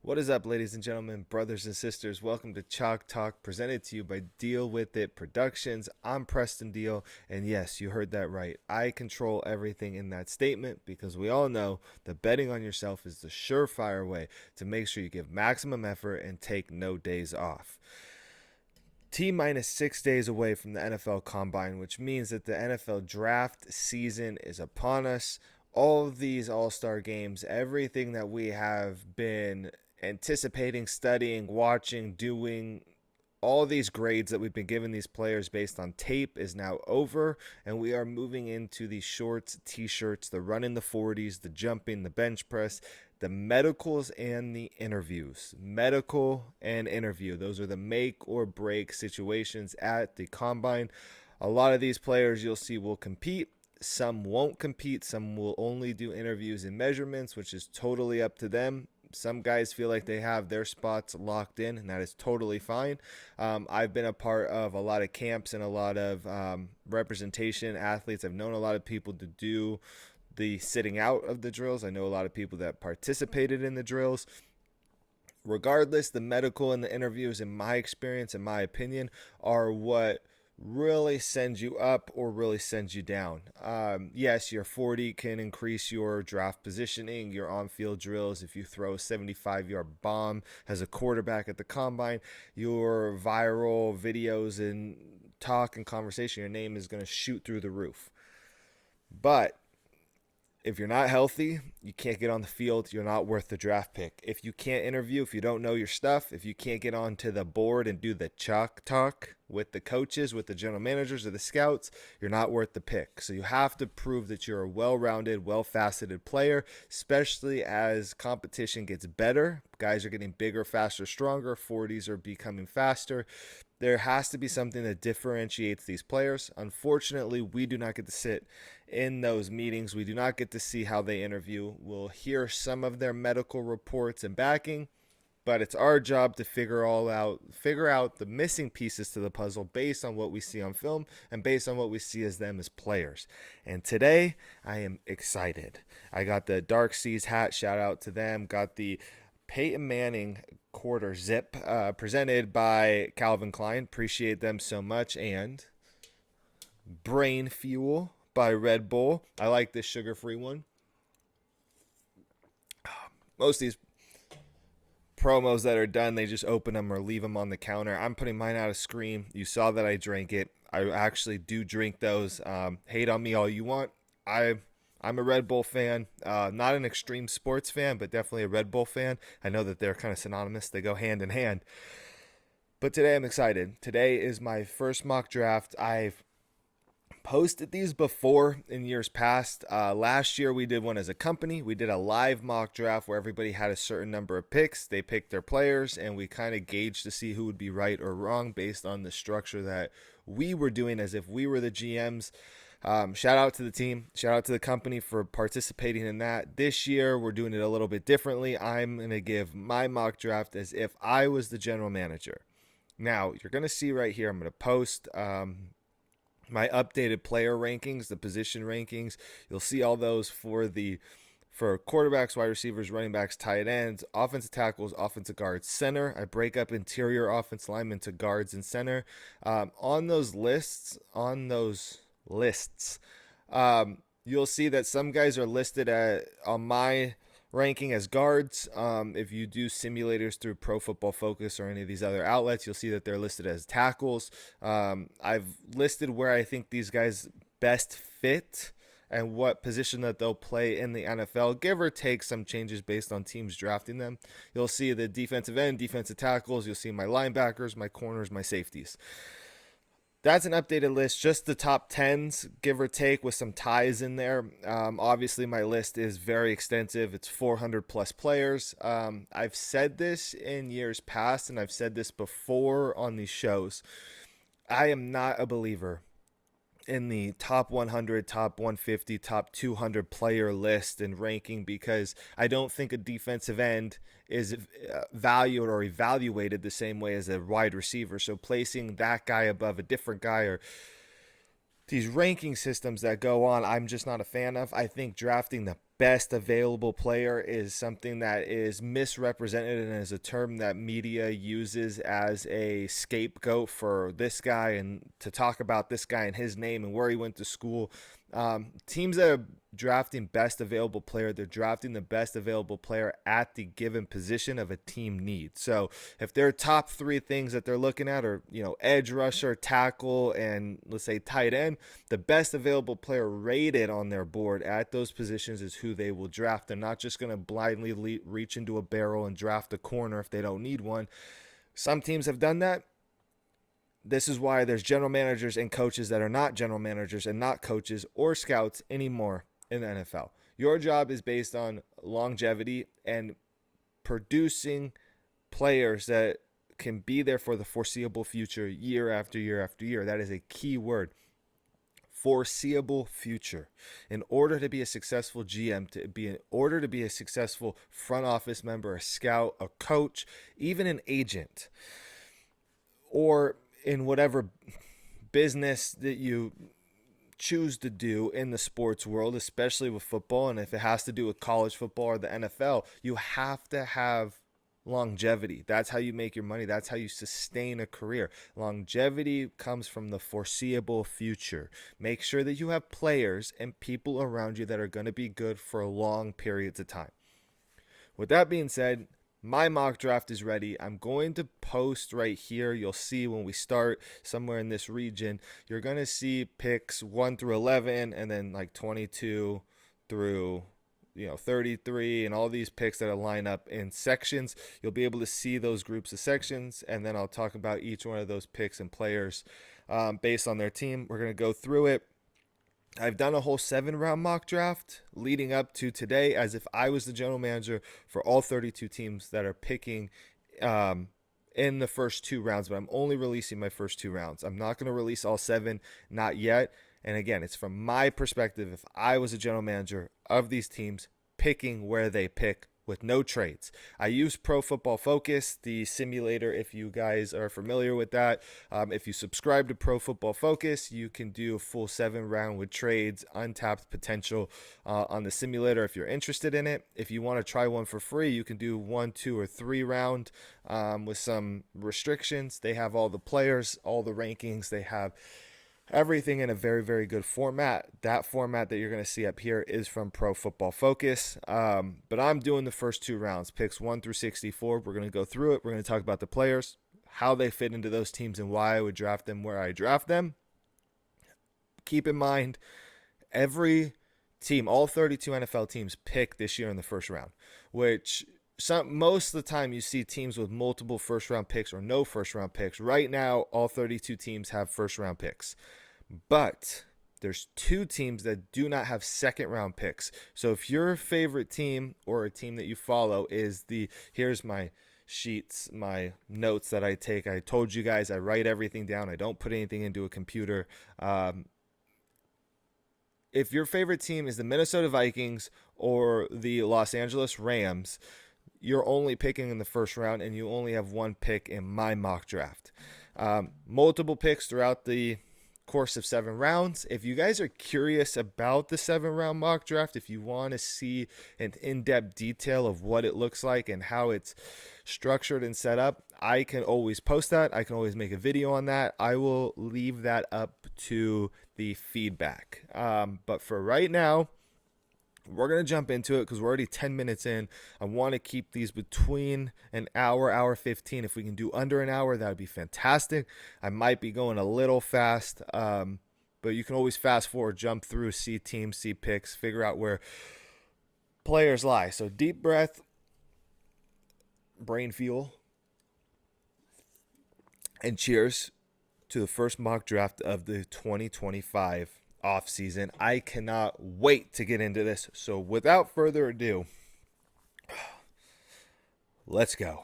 What is up, ladies and gentlemen, brothers and sisters? Welcome to Chalk Talk, presented to you by Deal With It Productions. I'm Preston Deal, and yes, you heard that right. I control everything in that statement because we all know that betting on yourself is the surefire way to make sure you give maximum effort and take no days off. T minus 6 days away from the NFL Combine, which means that the NFL draft season is upon us. All of these all-star games, everything that we have been anticipating, studying, watching, doing, all these grades that we've been giving these players based on tape is now over, and we are moving into the shorts, t-shirts, the running the 40s, the jumping, the bench press, the medicals, and the interviews. Medical and interview, those are the make or break situations at the combine. A lot of these players you'll see will compete. Some won't compete. Some will only do interviews and measurements, which is totally up to them. Some guys feel like they have their spots locked in, and that is totally fine. I've been a part of a lot of camps and a lot of representation athletes. I've known a lot of people to do the sitting out of the drills. I know a lot of people that participated in the drills. Regardless, the medical and the interviews, in my experience, in my opinion, are what really sends you up or really sends you down. Yes, your 40 can increase your draft positioning, your on-field drills. If you throw a 75-yard bomb as a quarterback at the combine, your viral videos and talk and conversation, your name is going to shoot through the roof. But if you're not healthy, you can't get on the field, you're not worth the draft pick. If you can't interview, if you don't know your stuff, if you can't get onto the board and do the chalk talk with the coaches, with the general managers or the scouts, you're not worth the pick. So you have to prove that you're a well-rounded, well-faceted player, especially as competition gets better. Guys are getting bigger, faster, stronger. 40s are becoming faster. There has to be something that differentiates these players. Unfortunately, we do not get to sit in those meetings. We do not get to see how they interview. We'll hear some of their medical reports and backing, but it's our job to figure out the missing pieces to the puzzle based on what we see on film and based on what we see as them as players. And today, I am excited. I got the Dark Seas hat, shout out to them. Got the Peyton Manning quarter zip presented by Calvin Klein. Appreciate them so much. And Brain Fuel by Red Bull. I like this sugar-free one. Most of these promos that are done, they just open them or leave them on the counter. I'm putting mine out of Scream. You saw that I drank it. I actually do drink those. Hate on me all you want. I'm a Red Bull fan, not an extreme sports fan, but definitely a Red Bull fan. I know that they're kind of synonymous. They go hand in hand. But today I'm excited. Today is my first mock draft. I've posted these before in years past. Last year we did one as a company. We did a live mock draft where everybody had a certain number of picks. They picked their players, and we kind of gauged to see who would be right or wrong based on the structure that we were doing as if we were the GMs. Shout out to the team. Shout out to the company for participating in that. This year, we're doing it a little bit differently. I'm going to give my mock draft as if I was the general manager. Now, you're going to see right here, I'm going to post my updated player rankings, the position rankings. You'll see all those for quarterbacks, wide receivers, running backs, tight ends, offensive tackles, offensive guards, center. I break up interior offensive linemen to guards and center. On those lists, you'll see that some guys are listed on my ranking as guards. If you do simulators through Pro Football Focus or any of these other outlets, you'll see that they're listed as tackles. I've listed where I think these guys best fit and what position that they'll play in the NFL, give or take some changes based on teams drafting them. You'll see the defensive end, defensive tackles. You'll see my linebackers, my corners, my safeties. That's an updated list, just the top 10s, give or take, with some ties in there. Obviously, my list is very extensive. It's 400 plus players. I've said this in years past, and I've said this before on these shows. I am not a believer in the top 100, top 150, top 200 player list and ranking because I don't think a defensive end is valued or evaluated the same way as a wide receiver. So placing that guy above a different guy or these ranking systems that go on, I'm just not a fan of. I think drafting the best available player is something that is misrepresented and is a term that media uses as a scapegoat for this guy and to talk about this guy and his name and where he went to school. Teams that are drafting best available player, they're drafting the best available player at the given position of a team need. So if their top three things that they're looking at are, edge rusher, tackle, and let's say tight end, the best available player rated on their board at those positions is who they will draft. They're not just going to blindly reach into a barrel and draft a corner if they don't need one. Some teams have done that. This is why there's general managers and coaches that are not general managers and not coaches or scouts anymore in the NFL. Your job is based on longevity and producing players that can be there for the foreseeable future year after year after year. That is a key word. Foreseeable future. In order to be a successful GM, in order to be a successful front office member, a scout, a coach, even an agent, or in whatever business that you choose to do in the sports world, especially with football, and if it has to do with college football or the NFL, you have to have longevity. That's how you make your money. That's how you sustain a career. Longevity comes from the foreseeable future. Make sure that you have players and people around you that are going to be good for long periods of time. With that being said, my mock draft is ready. I'm going to post right here. You'll see when we start somewhere in this region, you're going to see picks 1 through 11 and then like 22 through 33 and all these picks that line up in sections. You'll be able to see those groups of sections, and then I'll talk about each one of those picks and players based on their team. We're going to go through it. I've done a whole 7-round mock draft leading up to today as if I was the general manager for all 32 teams that are picking in the first 2 rounds, but I'm only releasing my first 2 rounds. I'm not going to release all 7, not yet. And again, it's from my perspective, if I was a general manager of these teams, picking where they pick with no trades. I use Pro Football Focus, the simulator, if you guys are familiar with that. If you subscribe to Pro Football Focus, you can do a full 7-round with trades, untapped potential on the simulator if you're interested in it. If you want to try one for free, you can do 1, 2, or 3 round with some restrictions. They have all the players, all the rankings. They have everything in a very, very good format. That format that you're going to see up here is from Pro Football Focus. But I'm doing the first 2 rounds, picks 1 through 64. We're going to go through it. We're going to talk about the players, how they fit into those teams, and why I would draft them where I draft them. Keep in mind, every team, all 32 NFL teams pick this year in the first round, which most of the time you see teams with multiple first-round picks or no first-round picks. Right now, all 32 teams have first-round picks. But there's 2 teams that do not have second-round picks. So if your favorite team or a team that you follow is here's my sheets, my notes that I take. I told you guys I write everything down. I don't put anything into a computer. If your favorite team is the Minnesota Vikings or the Los Angeles Rams, you're only picking in the first round, and you only have 1 pick in my mock draft. Multiple picks throughout the course of 7 rounds. If you guys are curious about the 7-round mock draft, if you want to see an in-depth detail of what it looks like and how it's structured and set up, I can always post that. I can always make a video on that. I will leave that up to the feedback. But for right now, we're going to jump into it because we're already 10 minutes in. I want to keep these between an hour 15. If we can do under an hour, that would be fantastic. I might be going a little fast, but you can always fast forward, jump through, see teams, see picks, figure out where players lie. So deep breath, brain fuel, and cheers to the first mock draft of the 2025 off season. I cannot wait to get into this. So without further ado, let's go.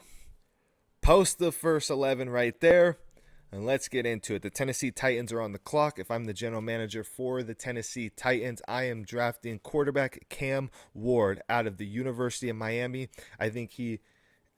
Post the first 11 right there, and let's get into it. The Tennessee Titans are on the clock. If I'm the general manager for the Tennessee Titans, I am drafting quarterback Cam Ward out of the University of Miami. I think he,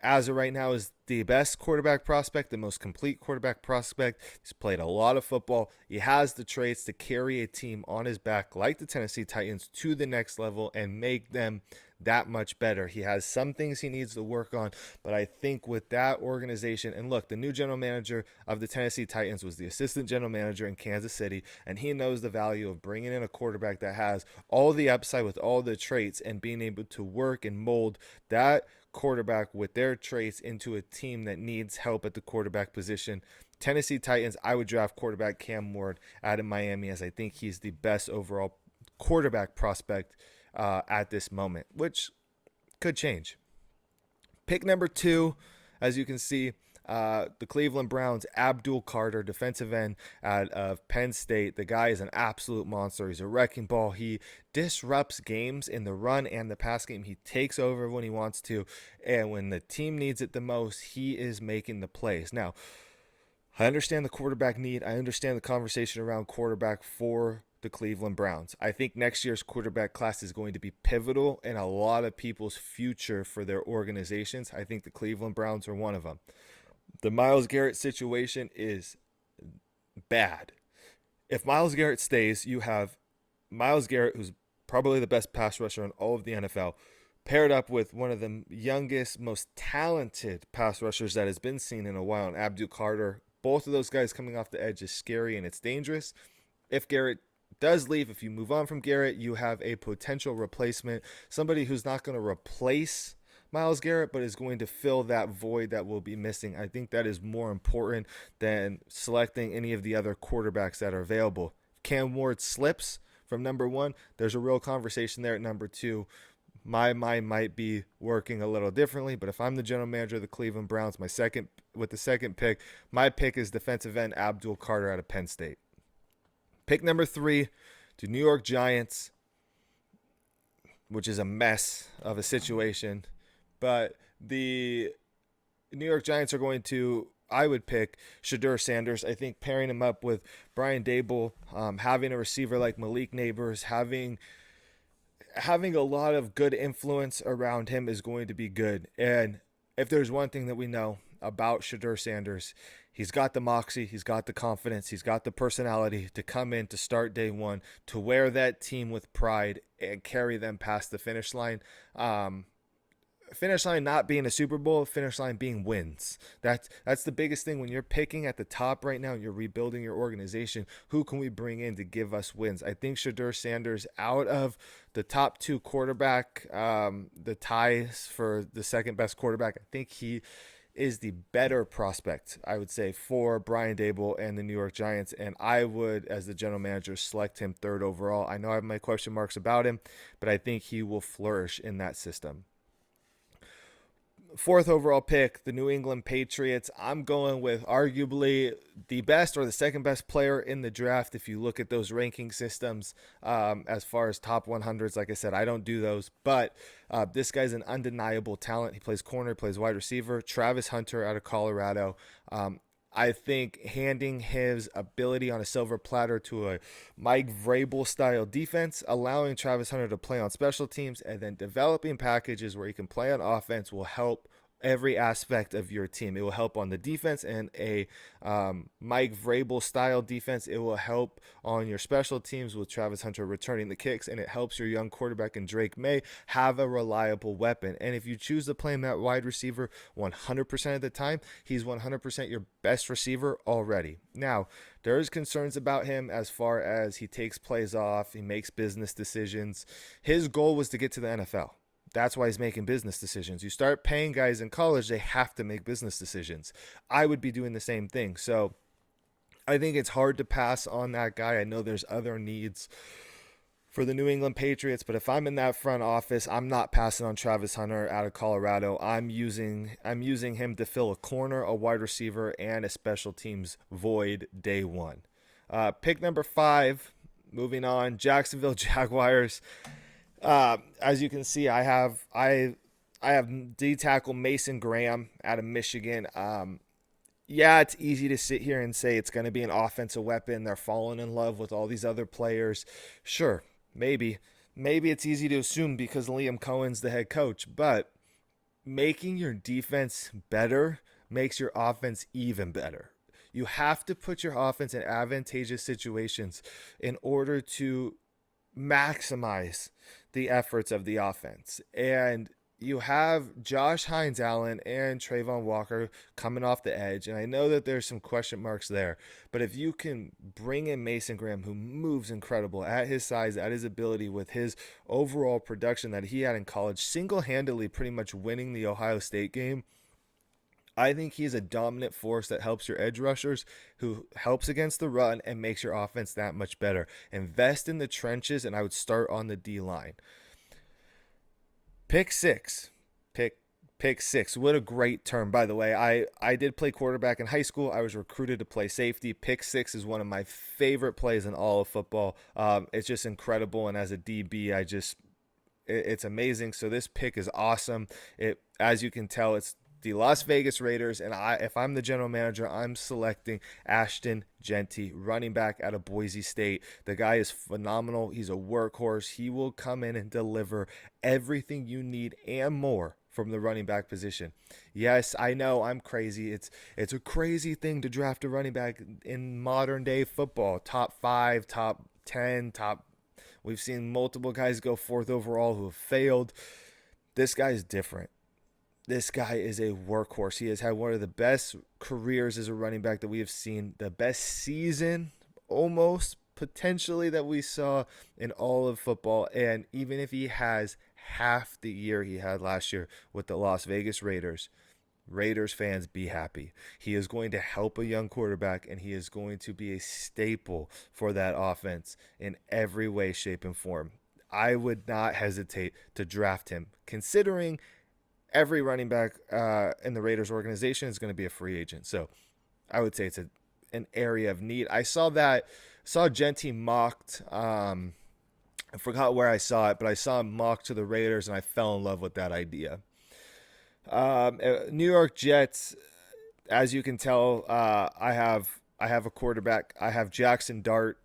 as of right now, is the best quarterback prospect, the most complete quarterback prospect. He's played a lot of football. He has the traits to carry a team on his back like the Tennessee Titans to the next level and make them that much better. He has some things he needs to work on, but I think with that organization, and look, the new general manager of the Tennessee Titans was the assistant general manager in Kansas City, and he knows the value of bringing in a quarterback that has all the upside with all the traits and being able to work and mold that quarterback with their traits into a team that needs help at the quarterback position. Tennessee Titans, I would draft quarterback Cam Ward out of Miami, as I think he's the best overall quarterback prospect at this moment, which could change. Pick number 2, as you can see, the Cleveland Browns, Abdul Carter, defensive end out of Penn State. The guy is an absolute monster. He's a wrecking ball. He disrupts games in the run and the pass game. He takes over when he wants to, and when the team needs it the most, he is making the plays. Now, I understand the quarterback need. I understand the conversation around quarterback for the Cleveland Browns. I think next year's quarterback class is going to be pivotal in a lot of people's future for their organizations. I think the Cleveland Browns are one of them. The Myles Garrett situation is bad. If Myles Garrett stays, you have Myles Garrett, who's probably the best pass rusher in all of the NFL, paired up with one of the youngest, most talented pass rushers that has been seen in a while, in Abdul Carter. Both of those guys coming off the edge is scary and it's dangerous. If Garrett does leave, if you move on from Garrett, you have a potential replacement, somebody who's not going to replace Myles Garrett, but is going to fill that void that will be missing. I think that is more important than selecting any of the other quarterbacks that are available. If Cam Ward slips from number 1, there's a real conversation there at number 2. My mind might be working a little differently, but if I'm the general manager of the Cleveland Browns, with the second pick, my pick is defensive end Abdul Carter out of Penn State. Pick number 3, the New York Giants, which is a mess of a situation. But the New York Giants are going to, I would pick Shedeur Sanders. I think pairing him up with Brian Daboll, having a receiver like Malik Neighbors, having a lot of good influence around him is going to be good. And if there's one thing that we know about Shedeur Sanders, he's got the moxie, he's got the confidence, he's got the personality to come in to start day one, to wear that team with pride and carry them past the finish line. Finish line not being a Super Bowl, finish line being wins. That's the biggest thing when you're picking at the top right now and you're rebuilding your organization. Who can we bring in to give us wins? I think Shedeur Sanders, out of the top 2 quarterback, the ties for the second best quarterback, I think he is the better prospect, I would say, for Brian Daboll and the New York Giants, and I would, as the general manager, select him 3rd overall. I know I have my question marks about him, but I think he will flourish in that system. 4th overall pick, the New England Patriots. I'm going with arguably the best or the second best player in the draft if you look at those ranking systems. As far as top 100s, like I said, I don't do those, but this guy's an undeniable talent. He plays corner, plays wide receiver. Travis Hunter out of Colorado. I think handing his ability on a silver platter to a Mike Vrabel style defense, allowing Travis Hunter to play on special teams, and then developing packages where he can play on offense will help every aspect of your team. It will help on the defense and a Mike Vrabel style defense. It will help on your special teams with Travis Hunter returning the kicks, and it helps your young quarterback in Drake May have a reliable weapon. And if you choose to play him at wide receiver 100% of the time, he's 100% your best receiver already. Now, there's concerns about him as far as he takes plays off, he makes business decisions. His goal was to get to the NFL. That's why he's making business decisions. You start paying guys in college, they have to make business decisions. I would be doing the same thing. So I think it's hard to pass on that guy. I know there's other needs for the New England Patriots, but if I'm in that front office, I'm not passing on Travis Hunter out of Colorado. I'm using him to fill a corner, a wide receiver, and a special teams void day one. Pick number 5, moving on, Jacksonville Jaguars. As you can see, I have D tackle Mason Graham out of Michigan. Yeah, it's easy to sit here and say it's going to be an offensive weapon. They're falling in love with all these other players. Sure, maybe it's easy to assume because Liam Cohen's the head coach, but making your defense better makes your offense even better. You have to put your offense in advantageous situations in order to maximize the efforts of the offense. And you have Josh Hines Allen and Trayvon Walker coming off the edge. And I know that there's some question marks there. But if you can bring in Mason Graham, who moves incredible at his size, at his ability, with his overall production that he had in college, single handedly pretty much winning the Ohio State game, I think he's a dominant force that helps your edge rushers, who helps against the run and makes your offense that much better. Invest in the trenches, and I would start on the D line. Pick six. Pick six. What a great term, by the way. I did play quarterback in high school. I was recruited to play safety. Pick six is one of my favorite plays in all of football. It's just incredible, and as a DB, it's amazing. So this pick is awesome. As you can tell, it's the Las Vegas Raiders, and if I'm the general manager, I'm selecting Ashton Jeanty, running back out of Boise State. The guy is phenomenal. He's a workhorse. He will come in and deliver everything you need and more from the running back position. Yes, I know I'm crazy. It's a crazy thing to draft a running back in modern day football. Top 5, top 10, top. We've seen multiple guys go 4th overall who have failed. This guy is different. This guy is a workhorse. He has had one of the best careers as a running back that we have seen, the best season almost potentially that we saw in all of football. And even if he has half the year he had last year with the Las Vegas Raiders, Raiders fans, be happy. He is going to help a young quarterback, and he is going to be a staple for that offense in every way, shape, and form. I would not hesitate to draft him, considering every running back in the Raiders organization is going to be a free agent. So I would say it's an area of need. I saw Jeanty mocked. I forgot where I saw it, but I saw him mocked to the Raiders, and I fell in love with that idea. New York Jets, as you can tell, I have a quarterback. I have Jackson Dart.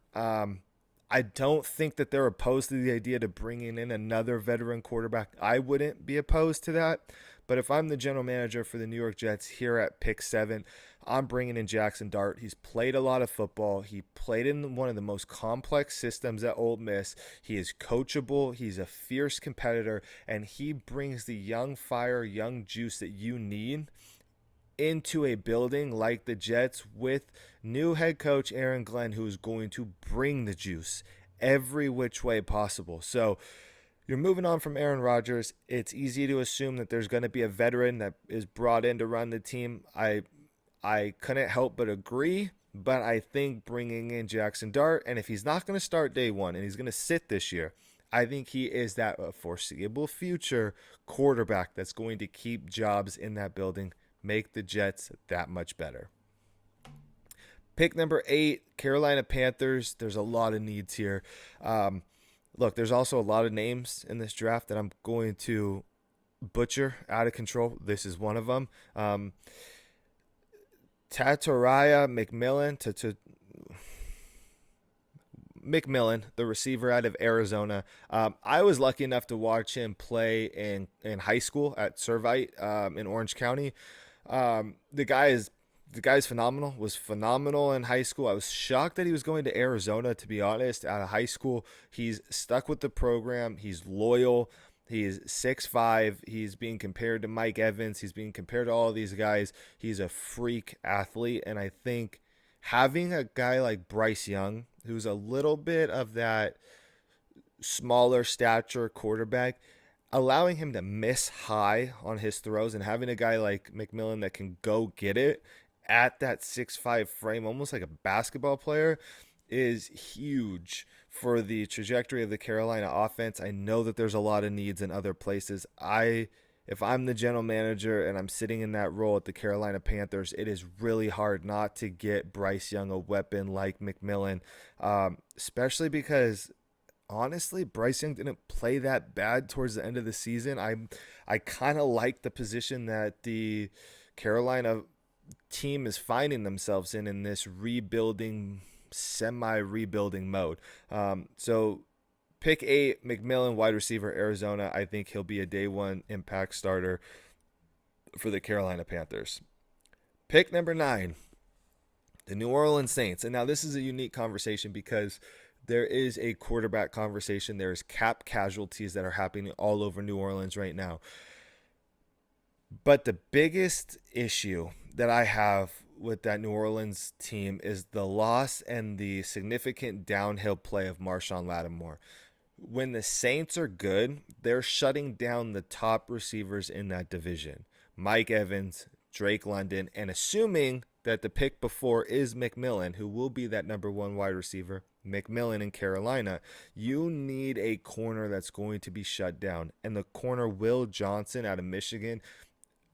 I don't think that they're opposed to the idea to bringing in another veteran quarterback. I wouldn't be opposed to that. But if I'm the general manager for the New York Jets here at pick 7, I'm bringing in Jackson Dart. He's played a lot of football. He played in one of the most complex systems at Ole Miss. He is coachable. He's a fierce competitor, and he brings the young fire, young juice that you need into a building like the Jets with new head coach Aaron Glenn, who is going to bring the juice every which way possible. So you're moving on from Aaron Rodgers. It's easy to assume that there's going to be a veteran that is brought in to run the team. I couldn't help but agree, but I think bringing in Jackson Dart, and if he's not going to start day one and he's going to sit this year, I think he is that foreseeable future quarterback that's going to keep jobs in that building, make the Jets that much better. Pick number 8, Carolina Panthers. There's a lot of needs here. Look, there's also a lot of names in this draft that I'm going to butcher out of control. This is one of them. Tataraya McMillan, the receiver out of Arizona. I was lucky enough to watch him play in high school at Servite in Orange County. The guy's phenomenal. Was phenomenal in high school. I was shocked that he was going to Arizona, to be honest, out of high school. He's stuck with the program. He's loyal. He's 6'5". He's being compared to Mike Evans. He's being compared to all of these guys. He's a freak athlete, and I think having a guy like Bryce Young, who's a little bit of that smaller stature quarterback, allowing him to miss high on his throws, and having a guy like McMillan that can go get it at that 6'5" frame, almost like a basketball player, is huge for the trajectory of the Carolina offense. I know that there's a lot of needs in other places. If I'm the general manager and I'm sitting in that role at the Carolina Panthers, it is really hard not to get Bryce Young a weapon like McMillan, especially because honestly, Bryce Young didn't play that bad towards the end of the season. I kind of like the position that the Carolina team is finding themselves in this rebuilding, semi-rebuilding mode. So pick 8, McMillan, wide receiver, Arizona. I think he'll be a day one impact starter for the Carolina Panthers. Pick number 9, the New Orleans Saints. And now this is a unique conversation because there is a quarterback conversation. There's cap casualties that are happening all over New Orleans right now. But the biggest issue that I have with that New Orleans team is the loss and the significant downhill play of Marshawn Lattimore. When the Saints are good, they're shutting down the top receivers in that division. Mike Evans, Drake London, and assuming that the pick before is McMillan, who will be that number 1 wide receiver, McMillan in Carolina, you need a corner that's going to be shut down. And the corner, Will Johnson out of Michigan,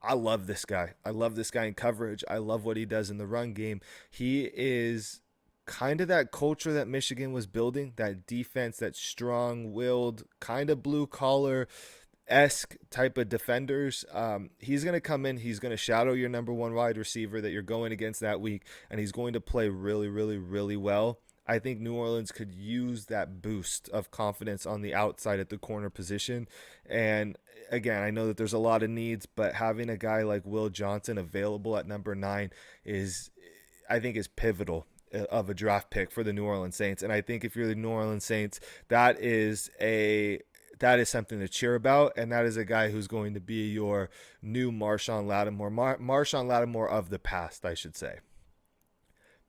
I love this guy. I love this guy in coverage. I love what he does in the run game. He is kind of that culture that Michigan was building, that defense, that strong-willed, kind of blue-collar-esque type of defenders. He's going to come in. He's going to shadow your number 1 wide receiver that you're going against that week, and he's going to play really, really, really well. I think New Orleans could use that boost of confidence on the outside at the corner position. And again, I know that there's a lot of needs, but having a guy like Will Johnson available at number 9 is pivotal of a draft pick for the New Orleans Saints. And I think if you're the New Orleans Saints, that is something to cheer about, and that is a guy who's going to be your new Marshawn Lattimore, Marshawn Lattimore of the past, I should say.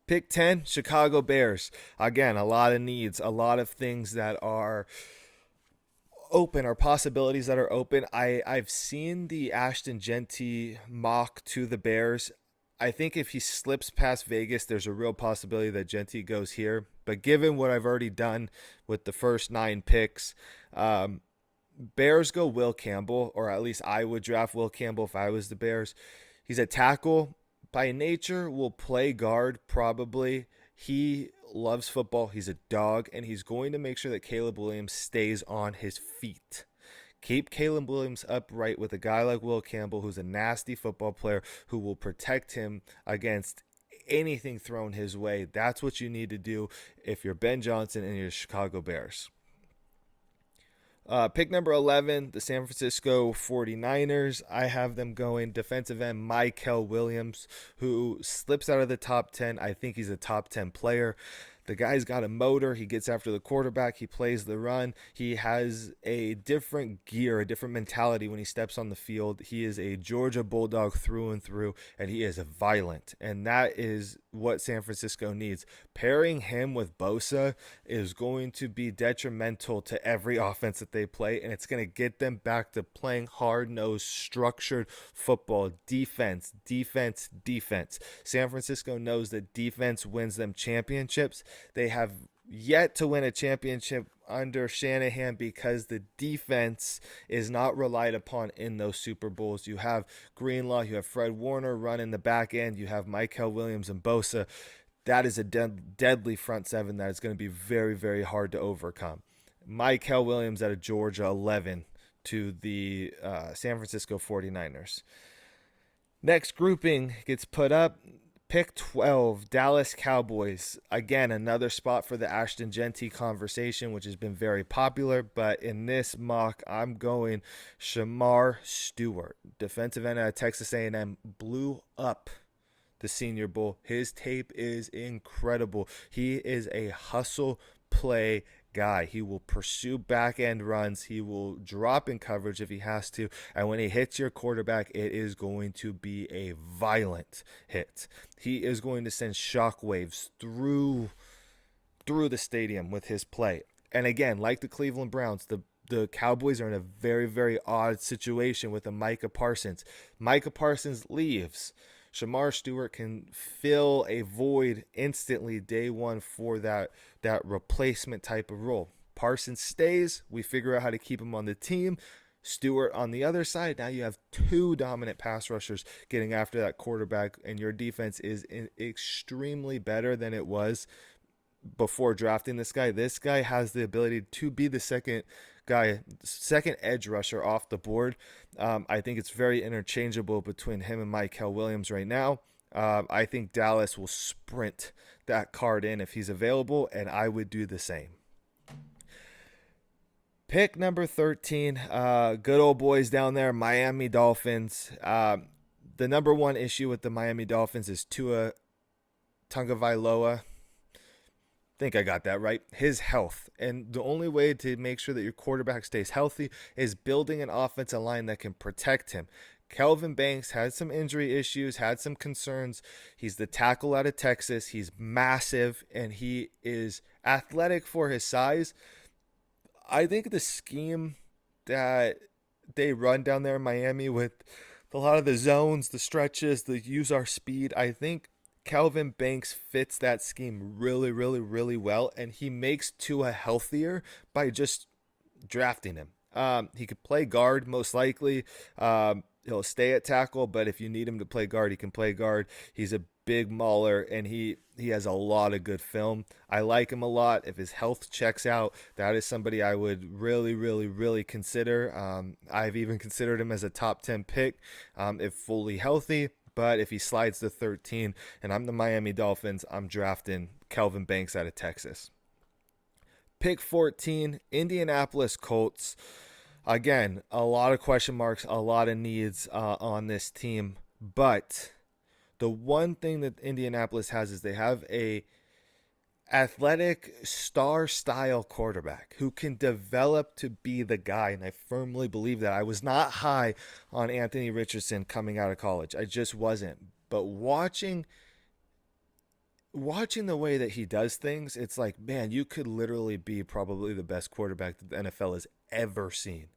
Pick 10, Chicago Bears. Again, a lot of needs, a lot of things that are open, or possibilities that are open. I've seen the Ashton Genty mock to the Bears. I think if he slips past Vegas, there's a real possibility that Genty goes here. But given what I've already done with the first 9 picks, Bears go Will Campbell, or at least I would draft Will Campbell if I was the Bears. He's a tackle. By nature, will play guard probably. He loves football. He's a dog, and he's going to make sure that Caleb Williams stays on his feet. Keep Caleb Williams upright with a guy like Will Campbell, who's a nasty football player, who will protect him against anything thrown his way. That's what you need to do if you're Ben Johnson and you're the Chicago Bears. Pick number 11, the San Francisco 49ers. I have them going defensive end Mykel Williams, who slips out of the top 10. I think he's a top 10 player. The guy's got a motor. He gets after the quarterback. He plays the run. He has a different gear, a different mentality when he steps on the field. He is a Georgia Bulldog through and through, and he is violent. And that is what San Francisco needs. Pairing him with Bosa is going to be detrimental to every offense that they play, and it's going to get them back to playing hard-nosed, structured football. Defense, defense, defense. San Francisco knows that defense wins them championships. They have yet to win a championship under Shanahan because the defense is not relied upon in those Super Bowls. You have Greenlaw, you have Fred Warner running the back end, you have Mykel Williams and Bosa. That is a deadly front seven that is going to be very, very hard to overcome. Mykel Williams out of Georgia, 11 to the San Francisco 49ers. Next grouping gets put up. Pick 12, Dallas Cowboys. Again, another spot for the Ashton Genty conversation, which has been very popular. But in this mock, I'm going Shamar Stewart, defensive end out of Texas A&M, blew up the Senior Bowl. His tape is incredible. He is a hustle play guy. He will pursue back end runs. He will drop in coverage if he has to. And when he hits your quarterback, it is going to be a violent hit. He is going to send shockwaves through the stadium with his play. And again, like the Cleveland Browns, the Cowboys are in a very, very odd situation with a Micah Parsons. Micah Parsons leaves. Shamar Stewart can fill a void instantly day one for that replacement type of role. Parsons stays. We figure out how to keep him on the team. Stewart on the other side. Now you have 2 dominant pass rushers getting after that quarterback, and your defense is extremely better than it was before drafting this guy. This guy has the ability to be the second edge rusher off the board. I think it's very interchangeable between him and Mykel Williams right now. I think Dallas will sprint that card in if he's available, and I would do the same. Pick number 13, good old boys down there, Miami Dolphins. The number one issue with the Miami Dolphins is Tua Tagovailoa. Think I got that right. His health. And the only way to make sure that your quarterback stays healthy is building an offensive line that can protect him. Kelvin Banks had some injury issues, had some concerns. He's the tackle out of Texas. He's massive, and he is athletic for his size. I think the scheme that they run down there in Miami with a lot of the zones, the stretches, the use our speed, I think Kelvin Banks fits that scheme really, really, really well, and he makes Tua healthier by just drafting him. He could play guard most likely. He'll stay at tackle, but if you need him to play guard, he can play guard. He's a big mauler, and he has a lot of good film. I like him a lot. If his health checks out, that is somebody I would really, really, really consider. I've even considered him as a top 10 pick if fully healthy. But if he slides to 13 and I'm the Miami Dolphins, I'm drafting Kelvin Banks out of Texas. Pick 14, Indianapolis Colts. Again, a lot of question marks, a lot of needs on this team. But the one thing that Indianapolis has is they have a athletic star-style quarterback who can develop to be the guy, and I firmly believe that. I was not high on Anthony Richardson coming out of college. I just wasn't. But watching the way that he does things, it's like, man, you could literally be probably the best quarterback that the NFL has ever seen.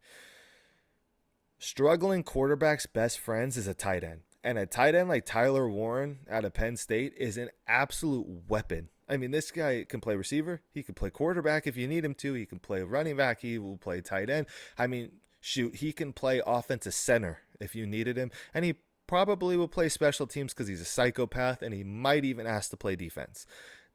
Struggling quarterbacks' best friends is a tight end. And a tight end like Tyler Warren out of Penn State is an absolute weapon. I mean, this guy can play receiver. He can play quarterback if you need him to. He can play running back. He will play tight end. I mean, shoot, he can play offensive center if you needed him. And he probably will play special teams because he's a psychopath, and he might even ask to play defense.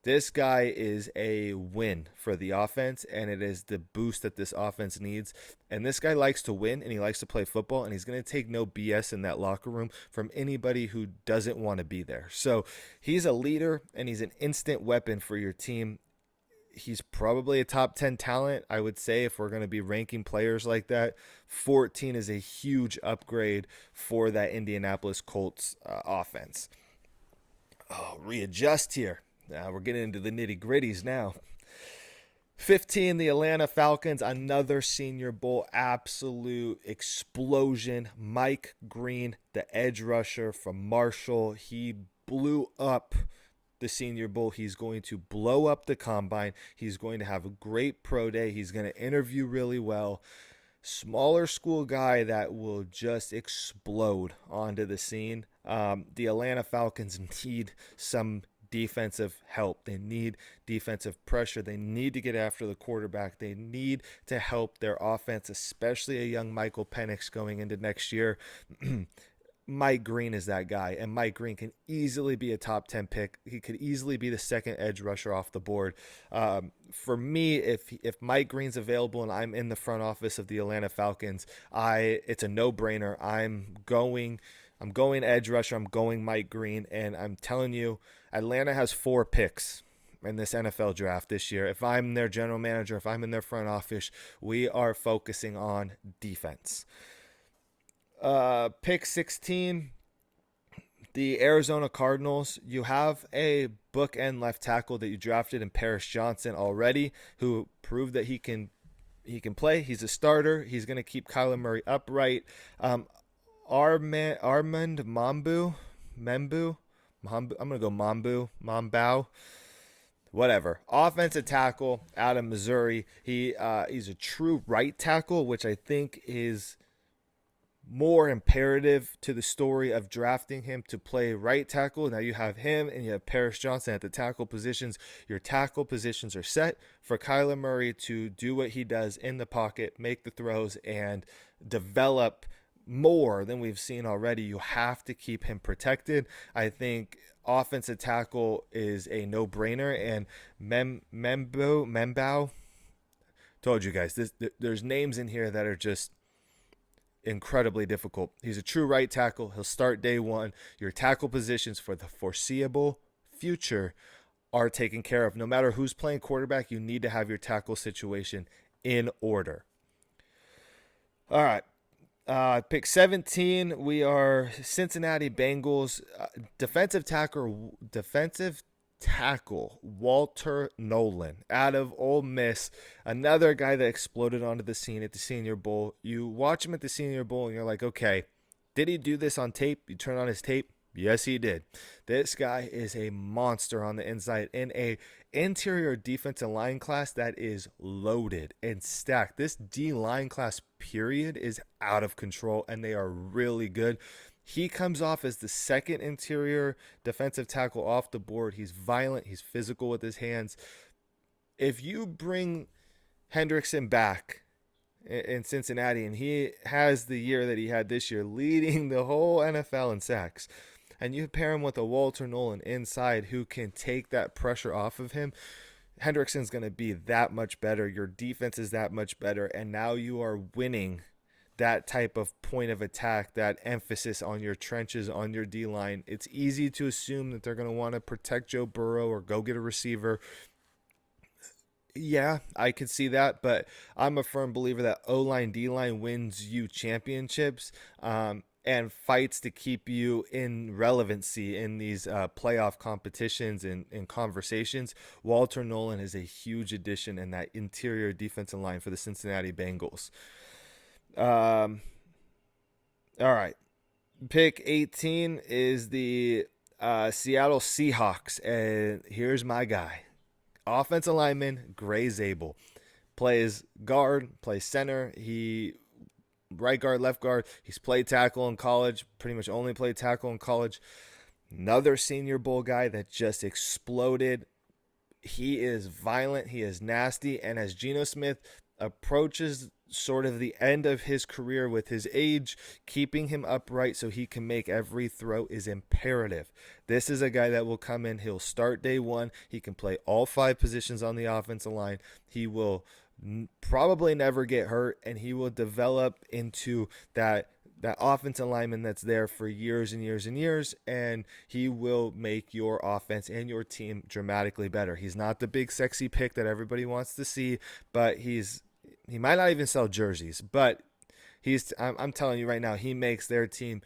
This guy is a win for the offense, and it is the boost that this offense needs. And this guy likes to win, and he likes to play football, and he's going to take no BS in that locker room from anybody who doesn't want to be there. So he's a leader, and he's an instant weapon for your team. He's probably a top 10 talent, I would say, if we're going to be ranking players like that. 14 is a huge upgrade for that Indianapolis Colts offense. Readjust here. Now we're getting into the nitty-gritties now. 15, the Atlanta Falcons, another Senior Bowl absolute explosion. Mike Green, the edge rusher from Marshall, he blew up the Senior Bowl. He's going to blow up the combine. He's going to have a great pro day. He's going to interview really well. Smaller school guy that will just explode onto the scene. The Atlanta Falcons need some defensive help. They need defensive pressure. They need to get after the quarterback. They need to help their offense, especially a young Michael Penix going into next year. Mike Green is that guy, and Mike Green can easily be a top 10 pick. He could easily be the second edge rusher off the board. For me, if Mike Green's available and I'm in the front office of the Atlanta Falcons, it's a no-brainer. I'm going edge rusher. I'm going Mike Green, and I'm telling you, Atlanta has 4 picks in this NFL draft this year. If I'm their general manager, if I'm in their front office, we are focusing on defense. Pick 16, the Arizona Cardinals. You have a bookend left tackle that you drafted in Paris Johnson already, who proved that he can play. He's a starter. He's going to keep Kyler Murray upright. Armand Mambu. I'm going to go Mambau. Whatever. Offensive tackle out of Missouri. He's a true right tackle, which I think is more imperative to the story of drafting him to play right tackle. Now you have him and you have Paris Johnson at the tackle positions. Your tackle positions are set for Kyler Murray to do what he does in the pocket, make the throws, and develop more than we've seen already. You have to keep him protected. I think offensive tackle is a no-brainer, and Membao, told you guys, there's names in here that are just incredibly difficult. He's a true right tackle. He'll start day one. Your tackle positions for the foreseeable future are taken care of. No matter who's playing quarterback, you need to have your tackle situation in order. All right. Pick 17, we are Cincinnati Bengals. Defensive tackle Walter Nolan out of Ole Miss, another guy that exploded onto the scene at the Senior Bowl. You watch him at the Senior Bowl and you're like, okay, did he do this on tape? You turn on his tape. Yes, he did. This guy is a monster on the inside in a interior defensive line class that is loaded and stacked. This D line class period is out of control and they are really good. He comes off as the second interior defensive tackle off the board. He's violent, he's physical with his hands. If you bring Hendrickson back in Cincinnati and he has the year that he had this year, leading the whole NFL in sacks, and you pair him with a Walter Nolan inside who can take that pressure off of him, Hendrickson's going to be that much better. Your defense is that much better, and now you are winning that type of point of attack, that emphasis on your trenches, on your D-line. It's easy to assume that they're going to want to protect Joe Burrow or go get a receiver. Yeah, I could see that, but I'm a firm believer that O-line, D-line wins you championships. And fights to keep you in relevancy in these playoff competitions and conversations. Walter Nolan is a huge addition in that interior defensive line for the Cincinnati Bengals. All right. Pick 18 is the Seattle Seahawks. And here's my guy. Offensive lineman, Gray Zabel. Plays guard, plays center. He right guard, left guard. He's played tackle in college, pretty much only played tackle in college. Another Senior Bowl guy that just exploded. He is violent, he is nasty, and as Geno Smith approaches sort of the end of his career with his age, keeping him upright so he can make every throw is imperative. This is a guy that will come in, he'll start day one, he can play all 5 positions on the offensive line. He will probably never get hurt, and he will develop into that offensive lineman that's there for years and years and years, and he will make your offense and your team dramatically better. He's not the big sexy pick that everybody wants to see, but he might not even sell jerseys, but I'm telling you right now, he makes their team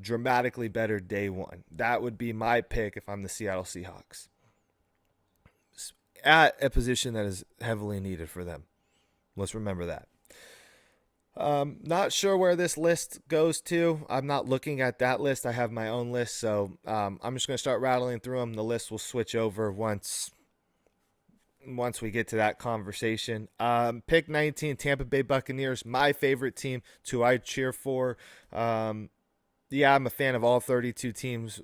dramatically better day one. That would be my pick if I'm the Seattle Seahawks, at a position that is heavily needed for them. Let's remember that. Not sure where this list goes to. I'm not looking at that list. I have my own list, so I'm just going to start rattling through them. The list will switch over once we get to that conversation. Pick 19, Tampa Bay Buccaneers, my favorite team, who I cheer for. Yeah, I'm a fan of all 32 teams.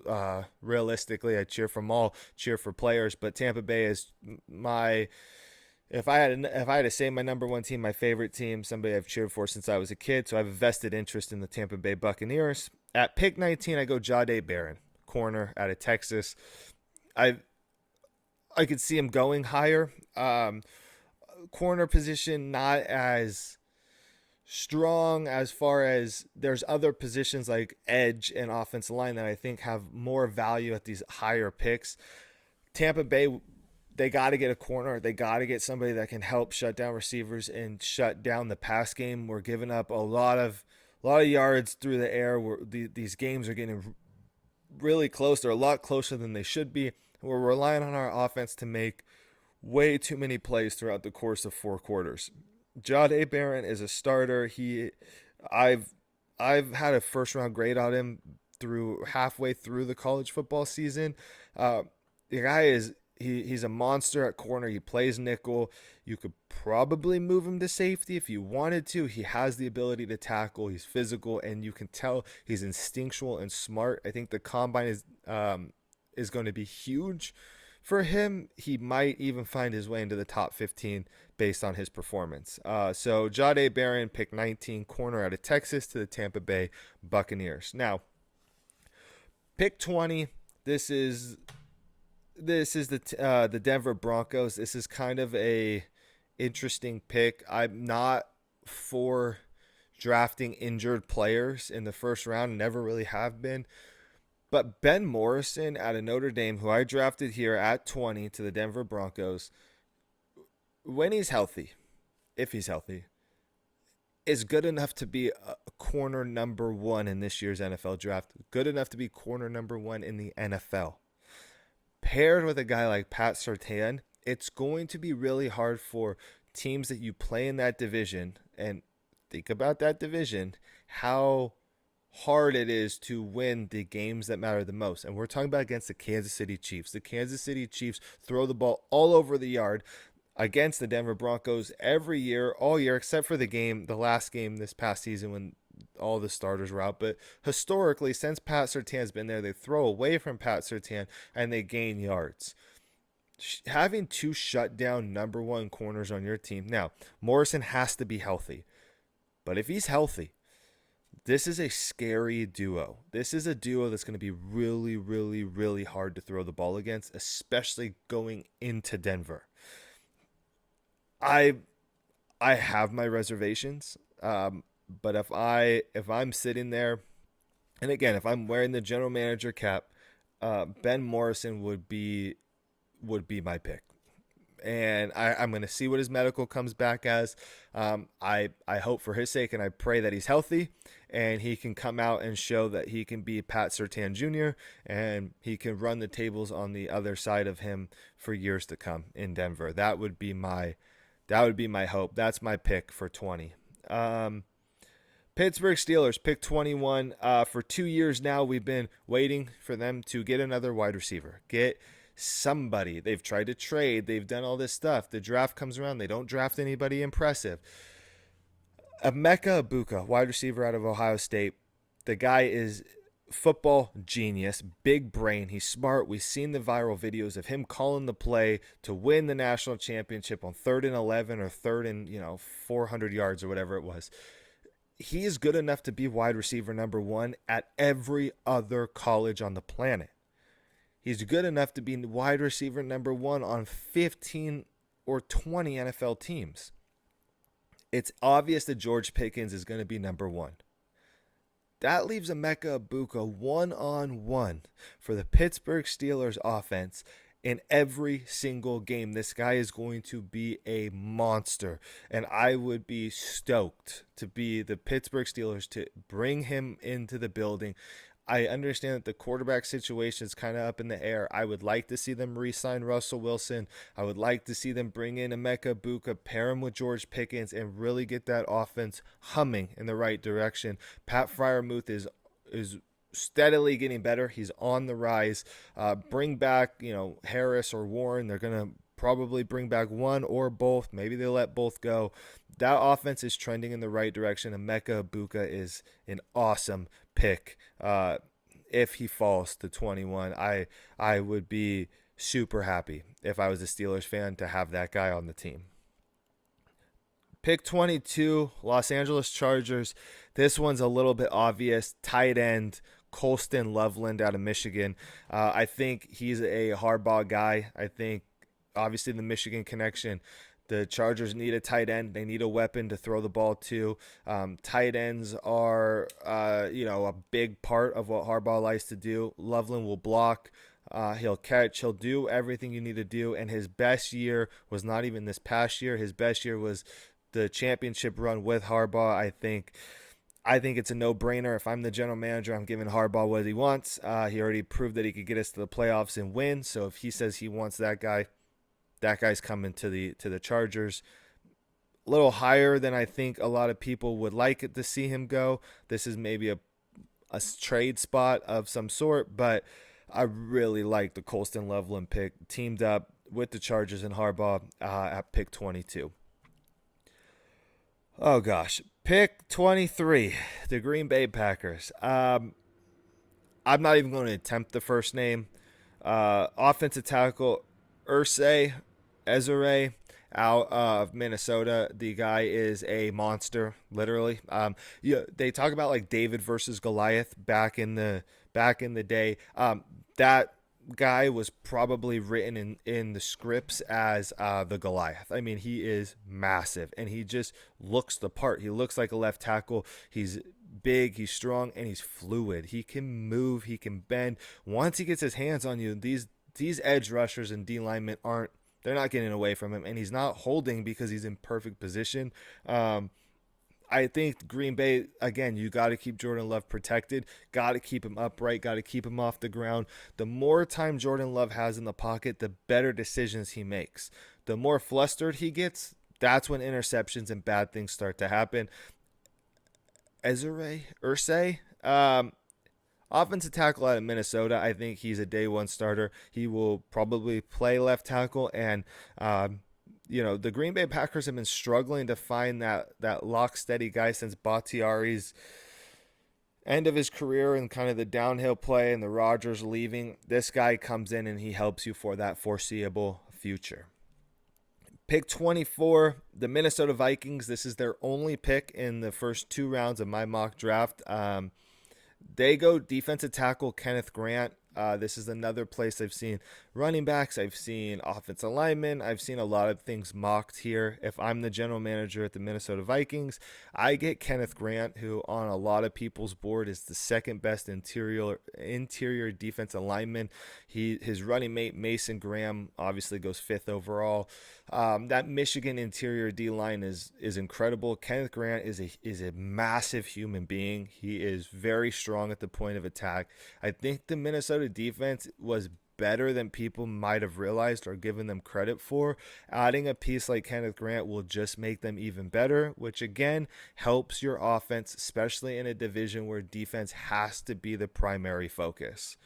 Realistically, I cheer for players, but Tampa Bay is my. If I had to say my number one team, my favorite team, somebody I've cheered for since I was a kid, so I have a vested interest in the Tampa Bay Buccaneers. At pick 19, I go Jahdae Barron, corner out of Texas. I could see him going higher. Corner position not as strong as far as there's other positions like edge and offensive line that I think have more value at these higher picks. Tampa Bay, they got to get a corner. They got to get somebody that can help shut down receivers and shut down the pass game. We're giving up a lot of yards through the air. These games are getting really close. They're a lot closer than they should be. We're relying on our offense to make way too many plays throughout the course of 4 quarters. Jahdae Barron is a starter. I've had a first round grade on him through halfway through the college football season. The guy is. He's a monster at corner. He plays nickel. You could probably move him to safety if you wanted to. He has the ability to tackle. He's physical, and you can tell he's instinctual and smart. I think the combine is going to be huge for him. He might even find his way into the top 15 based on his performance. So Jahdae Barron, pick 19, corner out of Texas to the Tampa Bay Buccaneers. Now, pick 20. This is the Denver Broncos. This is kind of a interesting pick. I'm not for drafting injured players in the first round, never really have been. But Ben Morrison out of Notre Dame, who I drafted here at 20 to the Denver Broncos, when he's healthy, if he's healthy, is good enough to be a corner number one in this year's NFL draft, good enough to be corner number one in the NFL. Paired with a guy like Pat Surtain, it's going to be really hard for teams that you play in that division, and think about that division, how hard it is to win the games that matter the most. And we're talking about against the Kansas City Chiefs. The Kansas City Chiefs throw the ball all over the yard against the Denver Broncos every year, all year, except for the last game this past season when all the starters were out. But historically, since Pat Surtain's been there, they throw away from Pat Surtain and they gain yards. Having two shutdown number one corners on your team. Now, Morrison has to be healthy. But if he's healthy, this is a scary duo. This is a duo that's going to be really, really, really hard to throw the ball against, especially going into Denver. I have my reservations, but if I'm sitting there, and again, if I'm wearing the general manager cap, Ben Morrison would be my pick. And I'm going to see what his medical comes back as. I hope for his sake, and I pray that he's healthy and he can come out and show that he can be Pat Surtain Jr. and he can run the tables on the other side of him for years to come in Denver. That would be my hope. That's my pick for 20. Pittsburgh Steelers, pick 21. For 2 years now, we've been waiting for them to get another wide receiver. Get somebody. They've tried to trade. They've done all this stuff. The draft comes around. They don't draft anybody impressive. Emeka Egbuka, wide receiver out of Ohio State. The guy is football genius, big brain. He's smart. We've seen the viral videos of him calling the play to win the national championship on 3rd and 11 or 3rd and 400 yards or whatever it was. He is good enough to be wide receiver number one at every other college on the planet. He's good enough to be wide receiver number one on 15 or 20 NFL teams. It's obvious that George Pickens is going to be number one. That leaves Emeka Egbuka one-on-one for the Pittsburgh Steelers offense in every single game. This guy is going to be a monster, and I would be stoked to be the Pittsburgh Steelers to bring him into the building. I understand that the quarterback situation is kind of up in the air. I would like to see them re-sign Russell Wilson. I would like to see them bring in Emeka Egbuka, pair him with George Pickens, and really get that offense humming in the right direction. Pat Freiermuth is steadily getting better. He's on the rise. Bring back, Harris or Warren. They're going to probably bring back one or both. Maybe they'll let both go. That offense is trending in the right direction. Emeka Egbuka is an awesome pick. If he falls to 21, I would be super happy if I was a Steelers fan to have that guy on the team. Pick 22, Los Angeles Chargers. This one's a little bit obvious. Tight end, Colston Loveland out of Michigan. I think he's a Harbaugh guy. I think, obviously, the Michigan connection. The Chargers need a tight end. They need a weapon to throw the ball to. Tight ends are, a big part of what Harbaugh likes to do. Loveland will block. He'll catch. He'll do everything you need to do. And his best year was not even this past year. His best year was the championship run with Harbaugh. I think it's a no-brainer. If I'm the general manager, I'm giving Harbaugh what he wants. He already proved that he could get us to the playoffs and win. So if he says he wants that guy's coming to the Chargers. A little higher than I think a lot of people would like it to see him go. This is maybe a trade spot of some sort, but I really like the Colston Loveland pick, teamed up with the Chargers and Harbaugh at pick 22. Oh gosh, pick 23, the Green Bay Packers. I'm not even going to attempt the first name. Offensive tackle Ursay Ezere out of Minnesota. The guy is a monster, literally. They talk about like David versus Goliath back in the day. That guy was probably written in the scripts as the Goliath. I mean, he is massive and he just looks the part. He looks like a left tackle. He's big, he's strong, and he's fluid. He can move, he can bend. Once he gets his hands on you, these edge rushers and D linemen they're not getting away from him, and he's not holding because he's in perfect position. I think Green Bay, again, you got to keep Jordan Love protected, got to keep him upright, got to keep him off the ground. The more time Jordan Love has in the pocket, the better decisions he makes. The more flustered he gets, that's when interceptions and bad things start to happen. Ezra Ursay, offensive tackle out of Minnesota. I think he's a day one starter. He will probably play left tackle, and the Green Bay Packers have been struggling to find that lock steady guy since Bakhtiari's end of his career and kind of the downhill play and the Rodgers leaving. This guy comes in and he helps you for that foreseeable future. Pick 24, the Minnesota Vikings. This is their only pick in the first 2 rounds of my mock draft. They go defensive tackle Kenneth Grant. This is another place I've seen running backs. I've seen offensive linemen. I've seen a lot of things mocked here. If I'm the general manager at the Minnesota Vikings, I get Kenneth Grant, who on a lot of people's board is the second best interior defensive lineman. His running mate Mason Graham obviously goes 5th overall. That Michigan interior D line is incredible. Kenneth Grant is a massive human being. He is very strong at the point of attack. I think the Minnesota defense was better than people might have realized or given them credit for. Adding a piece like Kenneth Grant will just make them even better, which again helps your offense, especially in a division where defense has to be the primary focus.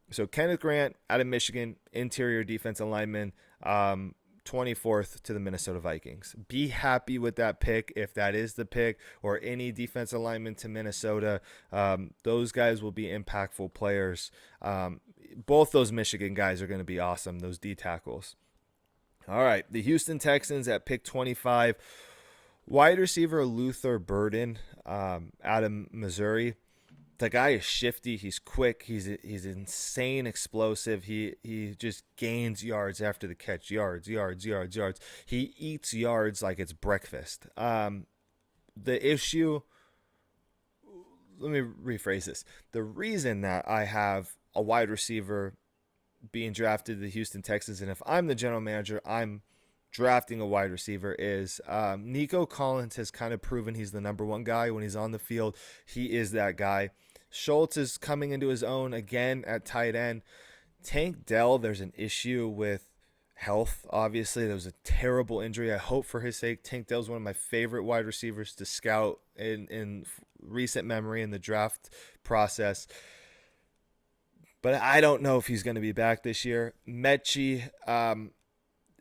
So Kenneth Grant out of Michigan, interior defensive lineman, 24th to the Minnesota Vikings. Be happy with that pick if that is the pick, or any defensive lineman to Minnesota. Those guys will be impactful players. Both those Michigan guys are going to be awesome, those D tackles. All right, the Houston Texans at pick 25. Wide receiver Luther Burden out of Missouri. The guy is shifty. He's quick. He's insane explosive. He just gains yards after the catch. Yards. He eats yards like it's breakfast. The issue, let me rephrase this. The reason that I have a wide receiver being drafted to the Houston Texans, and if I'm the general manager, I'm drafting a wide receiver, is Nico Collins has kind of proven he's the number one guy when he's on the field. He is that guy. Schultz is coming into his own again at tight end. Tank Dell, there's an issue with health. Obviously, there was a terrible injury. I hope for his sake. Tank Dell's one of my favorite wide receivers to scout in recent memory in the draft process. But I don't know if he's going to be back this year. Mechie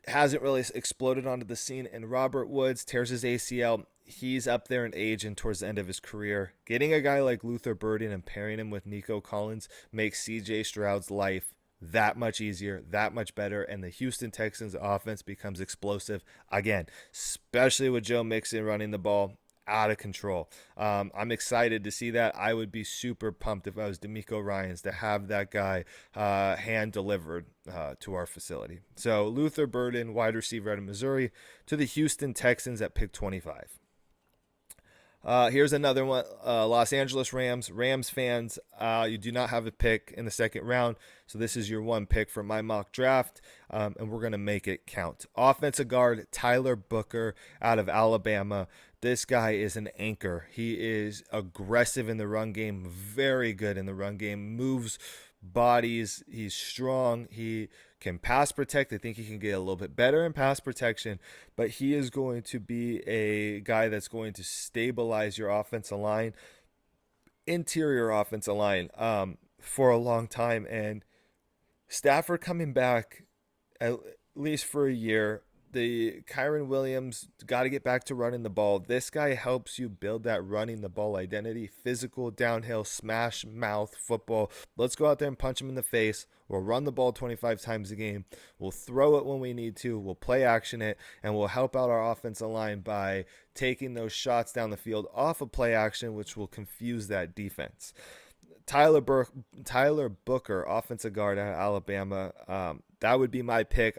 hasn't really exploded onto the scene, and Robert Woods tears his ACL. He's up there in age and towards the end of his career. Getting a guy like Luther Burden and pairing him with Nico Collins makes CJ Stroud's life that much easier, that much better, and the Houston Texans offense becomes explosive again, especially with Joe Mixon running the ball out of control. I'm excited to see that. I would be super pumped if I was D'Amico Ryans to have that guy hand delivered to our facility. So Luther Burden, wide receiver out of Missouri, to the Houston Texans at pick 25. Here's another one. Los Angeles Rams. Rams fans, you do not have a pick in the second round, so this is your one pick for my mock draft, and we're going to make it count. Offensive guard Tyler Booker out of Alabama. This guy is an anchor. He is aggressive in the run game, very good in the run game, moves bodies. He's strong. He can pass protect. I think he can get a little bit better in pass protection, but he is going to be a guy that's going to stabilize your offensive line, interior offensive line, for a long time. And Stafford coming back at least for a year. The Kyron Williams got to get back to running the ball. This guy helps you build that running the ball identity, physical, downhill, smash mouth football. Let's go out there and punch him in the face. We'll run the ball 25 times a game. We'll throw it when we need to. We'll play action it, and we'll help out our offensive line by taking those shots down the field off of play action, which will confuse that defense. Tyler Booker, offensive guard out of Alabama. That would be my pick.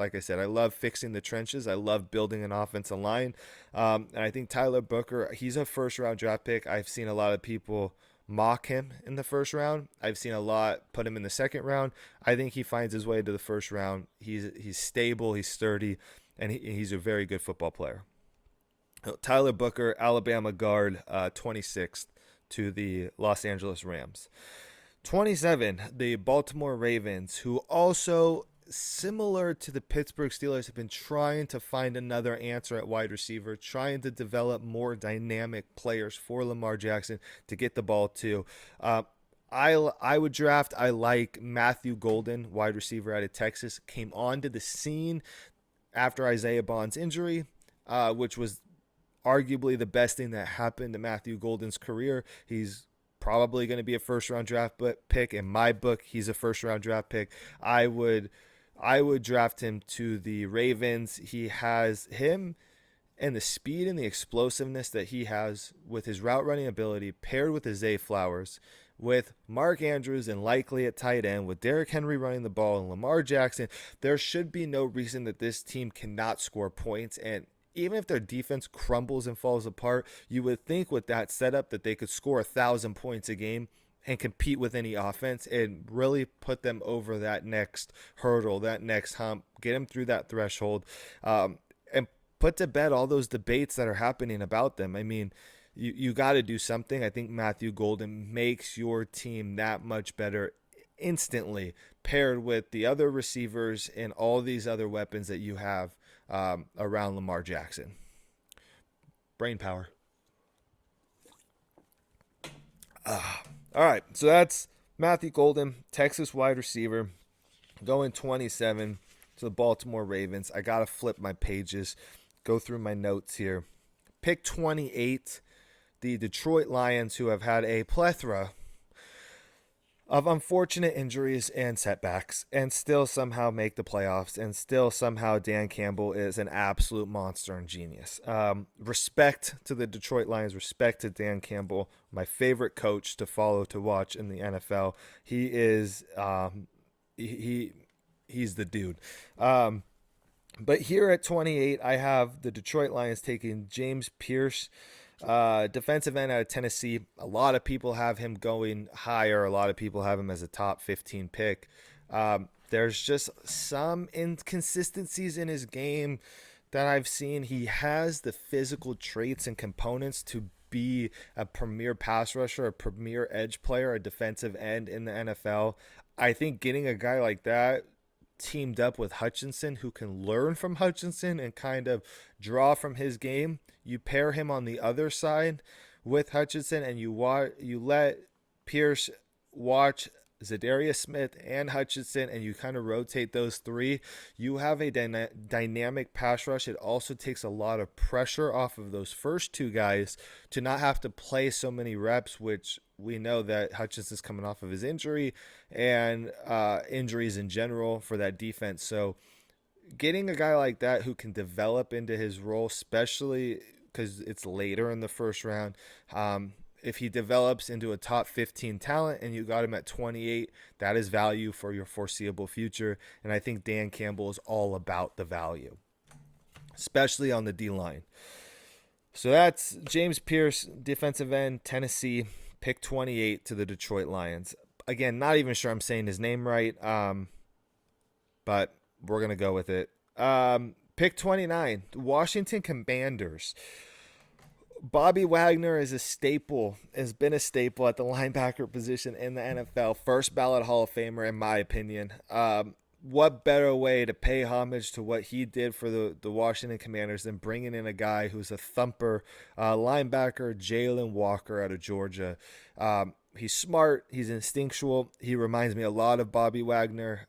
Like I said, I love fixing the trenches. I love building an offensive line. And I think Tyler Booker, he's a first-round draft pick. I've seen a lot of people mock him in the first round. I've seen a lot put him in the second round. I think he finds his way to the first round. He's stable, he's sturdy, and he's a very good football player. Tyler Booker, Alabama guard, 26th to the Los Angeles Rams. 27, the Baltimore Ravens, who also, similar to the Pittsburgh Steelers, have been trying to find another answer at wide receiver, trying to develop more dynamic players for Lamar Jackson to get the ball to. I would draft. I like Matthew Golden, wide receiver out of Texas, came onto the scene after Isaiah Bond's injury, which was arguably the best thing that happened to Matthew Golden's career. He's probably going to be a first round draft pick. In my book, he's a first round draft pick. I would draft him to the Ravens. He has him and the speed and the explosiveness that he has with his route running ability paired with his Zay Flowers, with Mark Andrews and likely at tight end, with Derrick Henry running the ball and Lamar Jackson, there should be no reason that this team cannot score points. And even if their defense crumbles and falls apart, you would think with that setup that they could score 1,000 points a game and compete with any offense and really put them over that next hurdle, that next hump, get them through that threshold, and put to bed all those debates that are happening about them. I mean, you got to do something. I think Matthew Golden makes your team that much better instantly, paired with the other receivers and all these other weapons that you have around Lamar Jackson. Brain power. All right, so that's Matthew Golden, Texas wide receiver, going 27 to the Baltimore Ravens. I got to flip my pages, go through my notes here. Pick 28, the Detroit Lions, who have had a plethora of unfortunate injuries and setbacks and still somehow make the playoffs, and still somehow Dan Campbell is an absolute monster and genius. Respect to the Detroit Lions, respect to Dan Campbell, my favorite coach to follow, to watch in the NFL. He is he's the dude. But here at 28, I have the Detroit Lions taking James Pierce, defensive end out of Tennessee. A lot of people have him going higher. A lot of people have him as a top 15 pick. There's just some inconsistencies in his game that I've seen. He has the physical traits and components to be a premier pass rusher, a premier edge player, a defensive end in the NFL. I think getting a guy like that teamed up with Hutchinson, who can learn from Hutchinson and kind of draw from his game. You pair him on the other side with Hutchinson, and you let Pierce watch Zadarius Smith and Hutchinson, and you kind of rotate those three. You have a dynamic pass rush. It also takes a lot of pressure off of those first two guys to not have to play so many reps, which we know that Hutchinson's coming off of his injury and injuries in general for that defense. So getting a guy like that who can develop into his role, especially because it's later in the first round, if he develops into a top 15 talent and you got him at 28, that is value for your foreseeable future. And I think Dan Campbell is all about the value, especially on the D-line. So that's James Pierce, defensive end, Tennessee, pick 28 to the Detroit Lions. Again, not even sure I'm saying his name right, but we're going to go with it. Pick 29, Washington Commanders. Bobby Wagner is a staple, has been a staple at the linebacker position in the NFL. First ballot Hall of Famer, in my opinion. What better way to pay homage to what he did for the Washington Commanders than bringing in a guy who's a thumper, linebacker, Jalen Walker out of Georgia. He's smart. He's instinctual. He reminds me a lot of Bobby Wagner.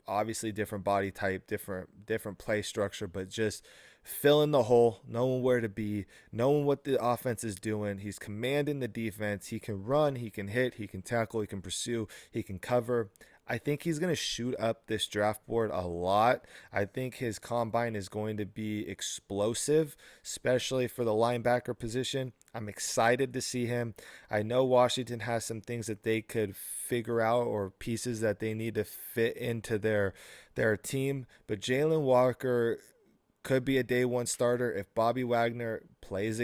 Obviously, different body type, different play structure, but just filling the hole, knowing where to be, knowing what the offense is doing. He's commanding the defense. He can run, he can hit, he can tackle, he can pursue, he can cover. I think he's going to shoot up this draft board a lot. I think his combine is going to be explosive, especially for the linebacker position. I'm excited to see him. I know Washington has some things that they could figure out, or pieces that they need to fit into their team, but Jalen Walker could be a day one starter. If Bobby Wagner plays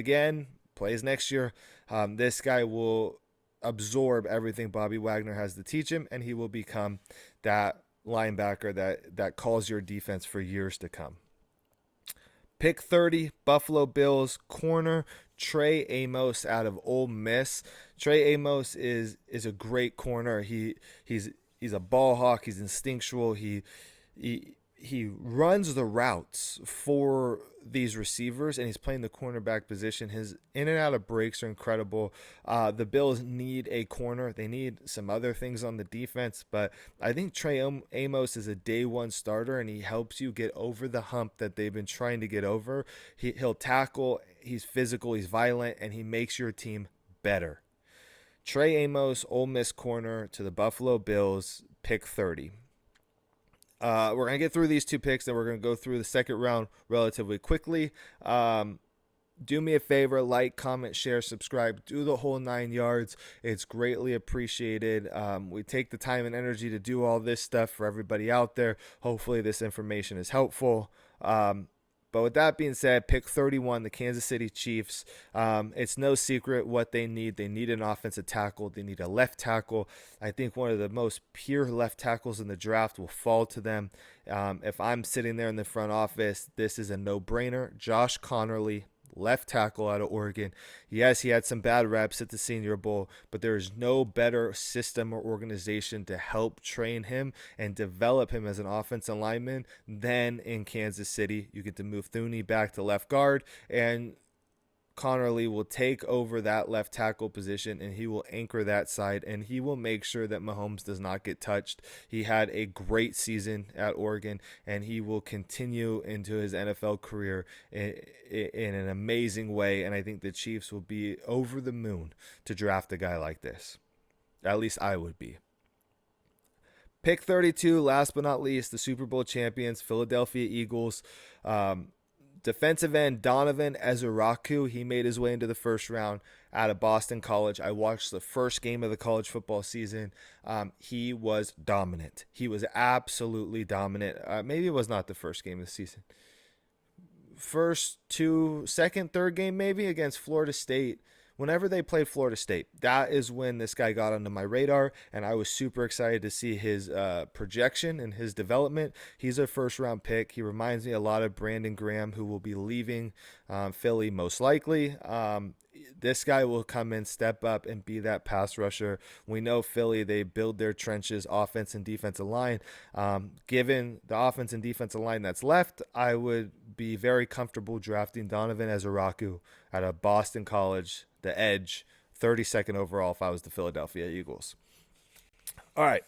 next year, this guy will absorb everything Bobby Wagner has to teach him, and he will become that linebacker that calls your defense for years to come. Pick 30, Buffalo Bills corner Trey Amos out of Ole Miss. Trey Amos is a great corner. He's a ball hawk. He's instinctual. He runs the routes for these receivers, and he's playing the cornerback position. His in and out of breaks are incredible. The Bills need a corner. They need some other things on the defense, but I think Trey Amos is a day one starter, and he helps you get over the hump that they've been trying to get over. He'll tackle. He's physical. He's violent, and he makes your team better. Trey Amos, Ole Miss corner to the Buffalo Bills, pick 30. We're going to get through these two picks, and we're going to go through the second round relatively quickly. Do me a favor, like, comment, share, subscribe, do the whole 9 yards. It's greatly appreciated. We take the time and energy to do all this stuff for everybody out there. Hopefully this information is helpful. But with that being said, pick 31, the Kansas City Chiefs. It's no secret what they need. They need an offensive tackle. They need a left tackle. I think one of the most pure left tackles in the draft will fall to them. If I'm sitting there in the front office, this is a no-brainer. Josh Connerly, left tackle out of Oregon. Yes, he had some bad reps at the Senior Bowl, but there is no better system or organization to help train him and develop him as an offensive lineman than in Kansas City. You get to move Thuney back to left guard, and Connerly will take over that left tackle position, and he will anchor that side, and he will make sure that Mahomes does not get touched. He had a great season at Oregon, and he will continue into his NFL career in an amazing way, and I think the Chiefs will be over the moon to draft a guy like this. At least I would be. Pick 32, last but not least, the Super Bowl champions, Philadelphia Eagles. Defensive end Donovan Ezuraku, he made his way into the first round out of Boston College. I watched the first game of the college football season. He was dominant. He was absolutely dominant. Maybe it was not the first game of the season. Second, third game maybe against Florida State. Whenever they played Florida State, that is when this guy got onto my radar, and I was super excited to see his projection and his development. He's a first-round pick. He reminds me a lot of Brandon Graham, who will be leaving Philly most likely. This guy will come in, step up, and be that pass rusher. We know Philly, they build their trenches, offense and defensive line. Given the offense and defensive line that's left, I would be very comfortable drafting Donovan Ezuraku out of Boston College, the edge, 32nd overall if I was the Philadelphia Eagles. All right.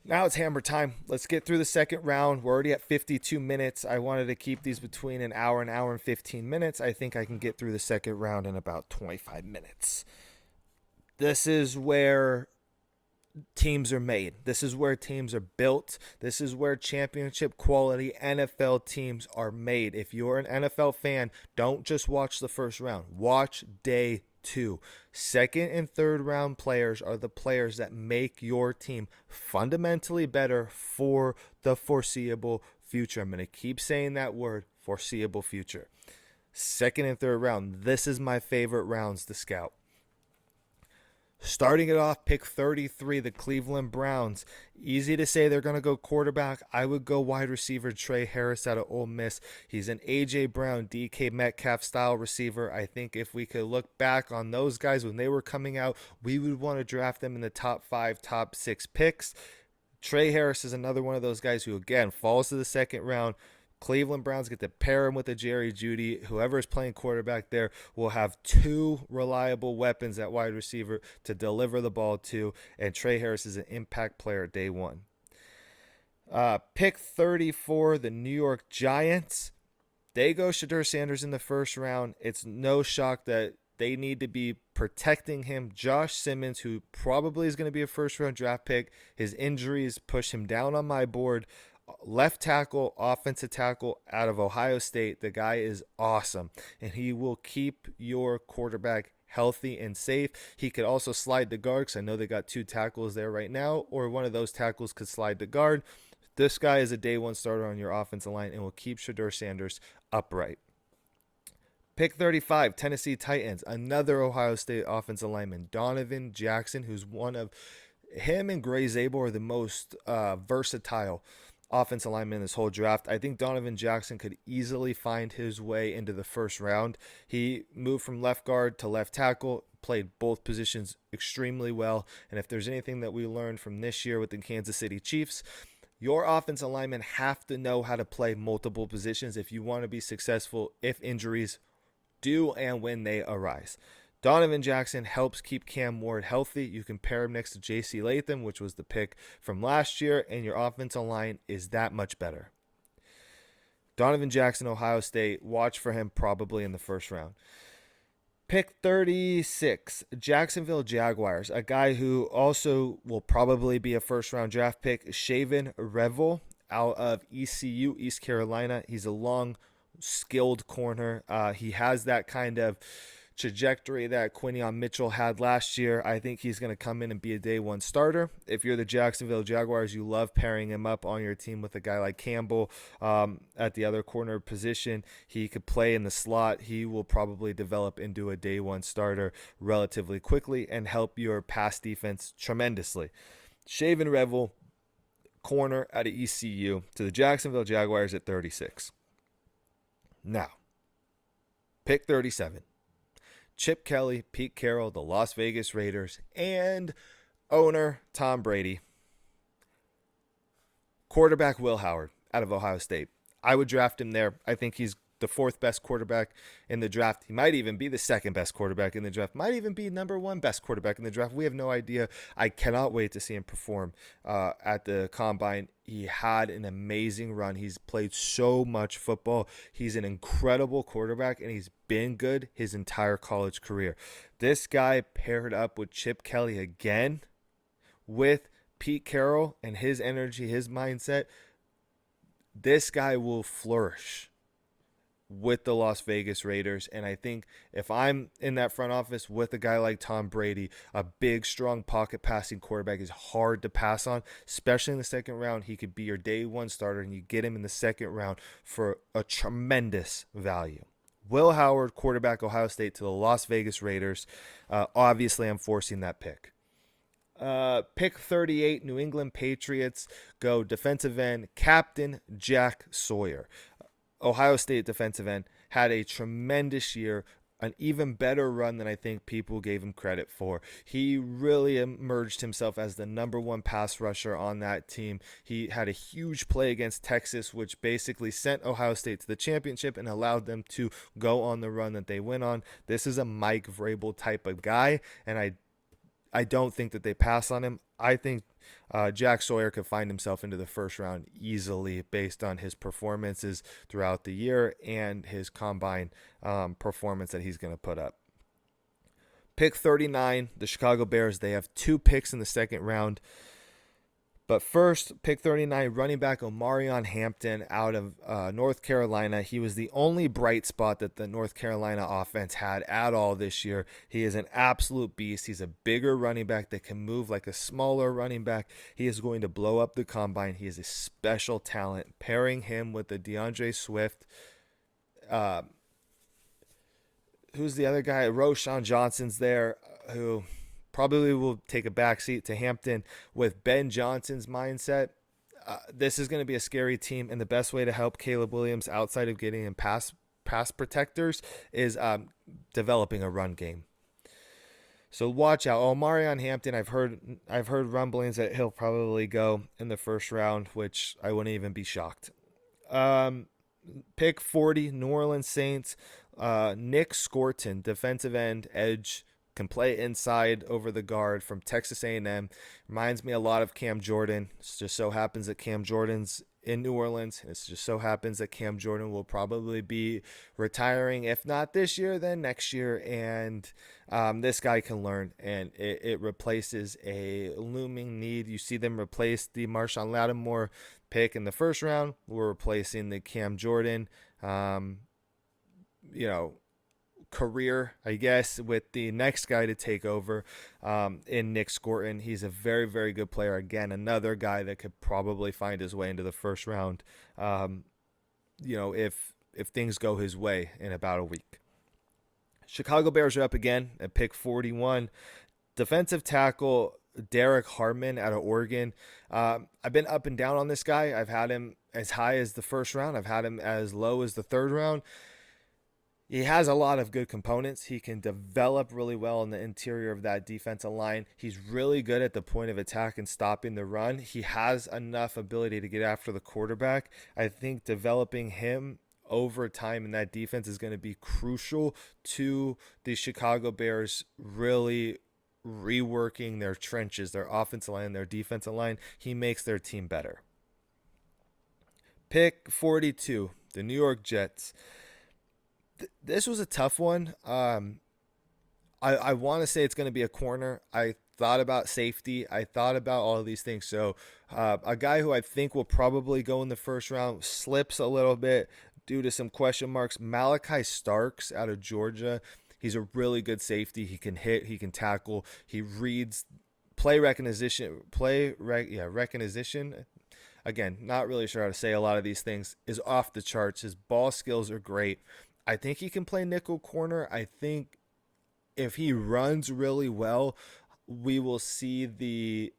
Now it's hammer time. Let's get through the second round. We're already at 52 minutes. I wanted to keep these between an hour and 15 minutes. I think I can get through the second round in about 25 minutes. This is where teams are made. This is where teams are built. This is where championship quality NFL teams are made. If you're an NFL fan, don't just watch the first round. Watch day 2. Second and third round players are the players that make your team fundamentally better for the foreseeable future. I'm going to keep saying that word, foreseeable future. Second and third round. This is my favorite rounds to scout. Starting it off, pick 33, the Cleveland Browns. Easy to say they're going to go quarterback. I would go wide receiver Trey Harris out of Ole Miss. He's an A.J. Brown, DK Metcalf style receiver. I think if we could look back on those guys when they were coming out, we would want to draft them in the top 5, top 6 picks. Trey Harris is another one of those guys who, again, falls to the second round. Cleveland Browns get to pair him with a Jerry Jeudy. Whoever is playing quarterback there will have 2 reliable weapons at wide receiver to deliver the ball to, and Trey Harris is an impact player day 1. Pick 34, the New York Giants. They go Shedeur Sanders in the first round. It's no shock that they need to be protecting him. Josh Simmons, who probably is going to be a first-round draft pick, his injuries push him down on my board. Left tackle, offensive tackle out of Ohio State. The guy is awesome, and he will keep your quarterback healthy and safe. He could also slide to guard, because I know they got 2 tackles there right now, or one of those tackles could slide to guard. This guy is a day 1 starter on your offensive line and will keep Shedeur Sanders upright. Pick 35, Tennessee Titans. Another Ohio State offensive lineman, Donovan Jackson, who's one of him and Gray Zabel are the most versatile offensive lineman in this whole draft. I think Donovan Jackson could easily find his way into the first round. He moved from left guard to left tackle, played both positions extremely well. And if there's anything that we learned from this year with the Kansas City Chiefs, your offensive linemen have to know how to play multiple positions if you want to be successful if injuries do and when they arise. Donovan Jackson helps keep Cam Ward healthy. You can pair him next to J.C. Latham, which was the pick from last year, and your offensive line is that much better. Donovan Jackson, Ohio State, watch for him probably in the first round. Pick 36, Jacksonville Jaguars, a guy who also will probably be a first-round draft pick, Shaven Revel out of ECU, East Carolina. He's a long, skilled corner. He has that kind of trajectory that Quinion Mitchell had last year. I think he's going to come in and be a day one starter. If you're the Jacksonville Jaguars, you love pairing him up on your team with a guy like Campbell at the other corner position. He could play in the slot. He will probably develop into a day one starter relatively quickly and help your pass defense tremendously. Shaven Revel, corner out of ECU, to the Jacksonville Jaguars at 36. Now, pick 37. Chip Kelly, Pete Carroll, the Las Vegas Raiders, and owner Tom Brady. Quarterback Will Howard out of Ohio State. I would draft him there. I think he's the fourth best quarterback in the draft. He might even be the second best quarterback in the draft. Might even be number one best quarterback in the draft. We have no idea. I cannot wait to see him perform at the Combine. He had an amazing run. He's played so much football. He's an incredible quarterback, and he's been good his entire college career. This guy paired up with Chip Kelly again with Pete Carroll and his energy, his mindset. This guy will flourish with the Las Vegas Raiders. And I think if I'm in that front office with a guy like Tom Brady, a big, strong pocket passing quarterback is hard to pass on, especially in the second round. He could be your day one starter, and you get him in the second round for a tremendous value. Will Howard, quarterback, Ohio State, to the Las Vegas Raiders. Obviously, I'm forcing that pick. Pick 38, New England Patriots, go defensive end, Captain Jack Sawyer. Ohio State defensive end, had a tremendous year, an even better run than I think people gave him credit for. He really emerged himself as the number one pass rusher on that team. He had a huge play against Texas, which basically sent Ohio State to the championship and allowed them to go on the run that they went on. This is a Mike Vrabel type of guy, and I don't think that they pass on him. I think Jack Sawyer could find himself into the first round easily based on his performances throughout the year and his combine performance that he's going to put up. Pick 39, the Chicago Bears. They have 2 picks in the second round. But first, pick 39, running back Omarion Hampton out of North Carolina. He was the only bright spot that the North Carolina offense had at all this year. He is an absolute beast. He's a bigger running back that can move like a smaller running back. He is going to blow up the combine. He is a special talent. Pairing him with the DeAndre Swift. Who's the other guy? Roshan Johnson's there, who probably will take a backseat to Hampton with Ben Johnson's mindset. This is going to be a scary team, and the best way to help Caleb Williams outside of getting him pass protectors is developing a run game. So watch out. Omarion Hampton, I've heard rumblings that he'll probably go in the first round, which I wouldn't even be shocked. Pick 40, New Orleans Saints, Nick Scorton, defensive end, edge, can play inside over the guard from Texas A&M. Reminds me a lot of Cam Jordan. It just so happens that Cam Jordan's in New Orleans. It just so happens that Cam Jordan will probably be retiring, if not this year, then next year. And this guy can learn, and it replaces a looming need. You see them replace the Marshawn Lattimore pick in the first round. We're replacing the Cam Jordan, career, I guess, with the next guy to take over in Nick Scorton. He's a very, very good player. Again, another guy that could probably find his way into the first round, if things go his way in about a week. Chicago Bears are up again at pick 41. Defensive tackle Derek Harmon out of Oregon. I've been up and down on this guy. I've had him as high as the first round. I've had him as low as the third round. He has a lot of good components. He can develop really well in the interior of that defensive line. He's really good at the point of attack and stopping the run. He has enough ability to get after the quarterback. I think developing him over time in that defense is going to be crucial to the Chicago Bears really reworking their trenches, their offensive line, their defensive line. He makes their team better. Pick 42, the New York Jets. This was a tough one. I want to say it's going to be a corner. I thought about safety. I thought about all of these things. So a guy who I think will probably go in the first round slips a little bit due to some question marks. Malachi Starks out of Georgia. He's a really good safety. He can hit. He can tackle. He reads recognition. Again, not really sure how to say a lot of these things. Is off the charts. His ball skills are great. I think he can play nickel corner. I think if he runs really well, we will see the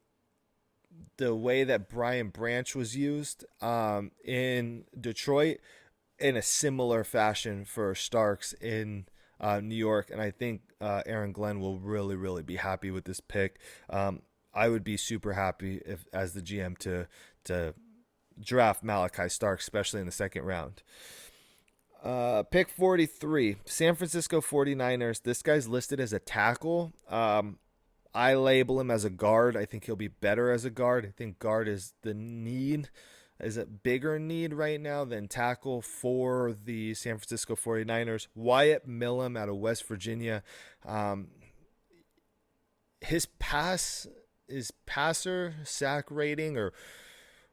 way that Brian Branch was used in Detroit in a similar fashion for Starks in New York. And I think Aaron Glenn will really, really be happy with this pick. I would be super happy if, as the GM, to draft Malachi Starks, especially in the second round. Pick 43, San Francisco 49ers. This guy's listed as a tackle. I label him as a guard. I think he'll be better as a guard. I think guard is a bigger need right now than tackle for the San Francisco 49ers. Wyatt Millum out of West Virginia. His passer sack rating, or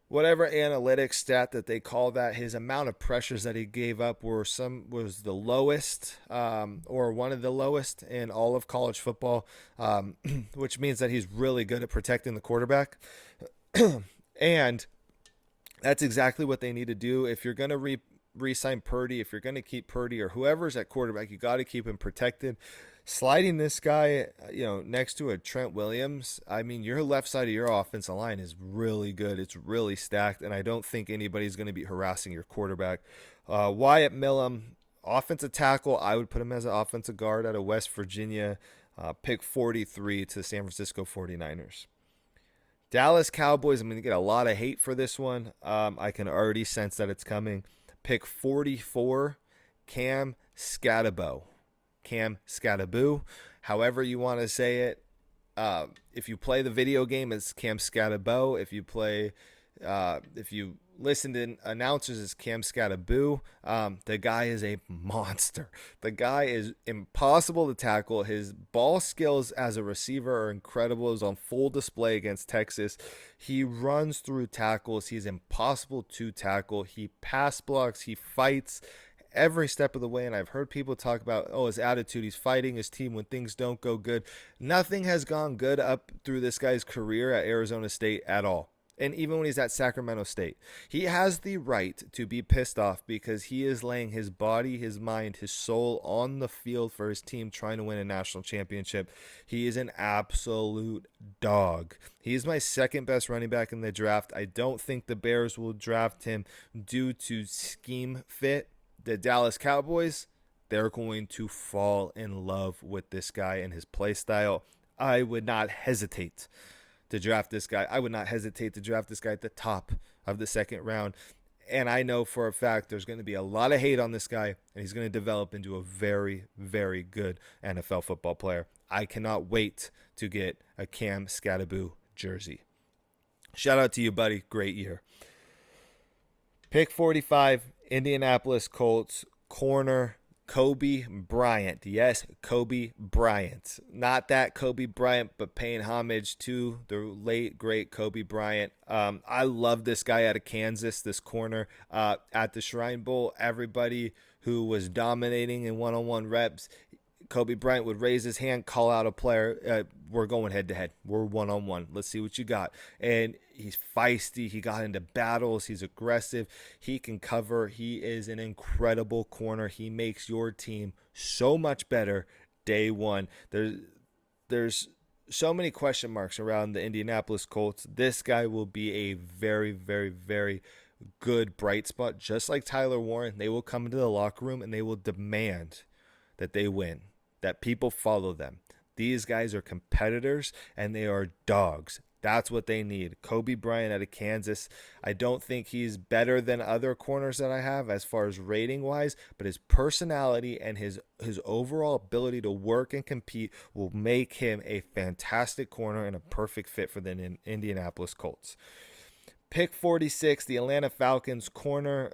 whatever analytics stat that they call that, his amount of pressures that he gave up was the lowest, or one of the lowest in all of college football, which means that he's really good at protecting the quarterback. And that's exactly what they need to do. If you're going to re-sign Purdy, if you're going to keep Purdy or whoever's at quarterback, you got to keep him protected. Sliding this guy, next to a Trent Williams, I mean, your left side of your offensive line is really good. It's really stacked, and I don't think anybody's going to be harassing your quarterback. Wyatt Millum, offensive tackle, I would put him as an offensive guard out of West Virginia. Pick 43 to the San Francisco 49ers. Dallas Cowboys, I'm going to get a lot of hate for this one. I can already sense that it's coming. Pick 44, Cam Skattebo. However you want to say it. If you play the video game, it's Cam Skattebo. If you listen to announcers, it's Cam Skattebo. The guy is a monster. The guy is impossible to tackle. His ball skills as a receiver are incredible. It was on full display against Texas. He runs through tackles. He's impossible to tackle. He pass blocks. He fights every step of the way. And I've heard people talk about, his attitude. He's fighting his team when things don't go good. Nothing has gone good up through this guy's career at Arizona State at all. And even when he's at Sacramento State, he has the right to be pissed off because he is laying his body, his mind, his soul on the field for his team trying to win a national championship. He is an absolute dog. He's my second best running back in the draft. I don't think the Bears will draft him due to scheme fit. The Dallas Cowboys, they're going to fall in love with this guy and his play style. I would not hesitate to draft this guy. I would not hesitate to draft this guy at the top of the second round. And I know for a fact there's going to be a lot of hate on this guy, and he's going to develop into a very, very good NFL football player. I cannot wait to get a Cam Skattebo jersey. Shout out to you, buddy. Great year. Pick 45, Indianapolis Colts, corner Kobe Bryant. Yes, Kobe Bryant. Not that Kobe Bryant, but paying homage to the late, great Kobe Bryant. I love this guy out of Kansas, this corner. At the Shrine Bowl, everybody who was dominating in one-on-one reps, Kobe Bryant would raise his hand, call out a player. We're going head-to-head. We're one-on-one. Let's see what you got. And he's feisty. He got into battles. He's aggressive. He can cover. He is an incredible corner. He makes your team so much better day one. There's so many question marks around the Indianapolis Colts. This guy will be a very, very, very good bright spot, just like Tyler Warren. They will come into the locker room and they will demand that they win, that people follow them. These guys are competitors and they are dogs. That's what they need. Kobe Bryant out of Kansas. I don't think he's better than other corners that I have as far as rating wise, but his personality and his overall ability to work and compete will make him a fantastic corner and a perfect fit for the Indianapolis Colts. Pick 46, the Atlanta Falcons corner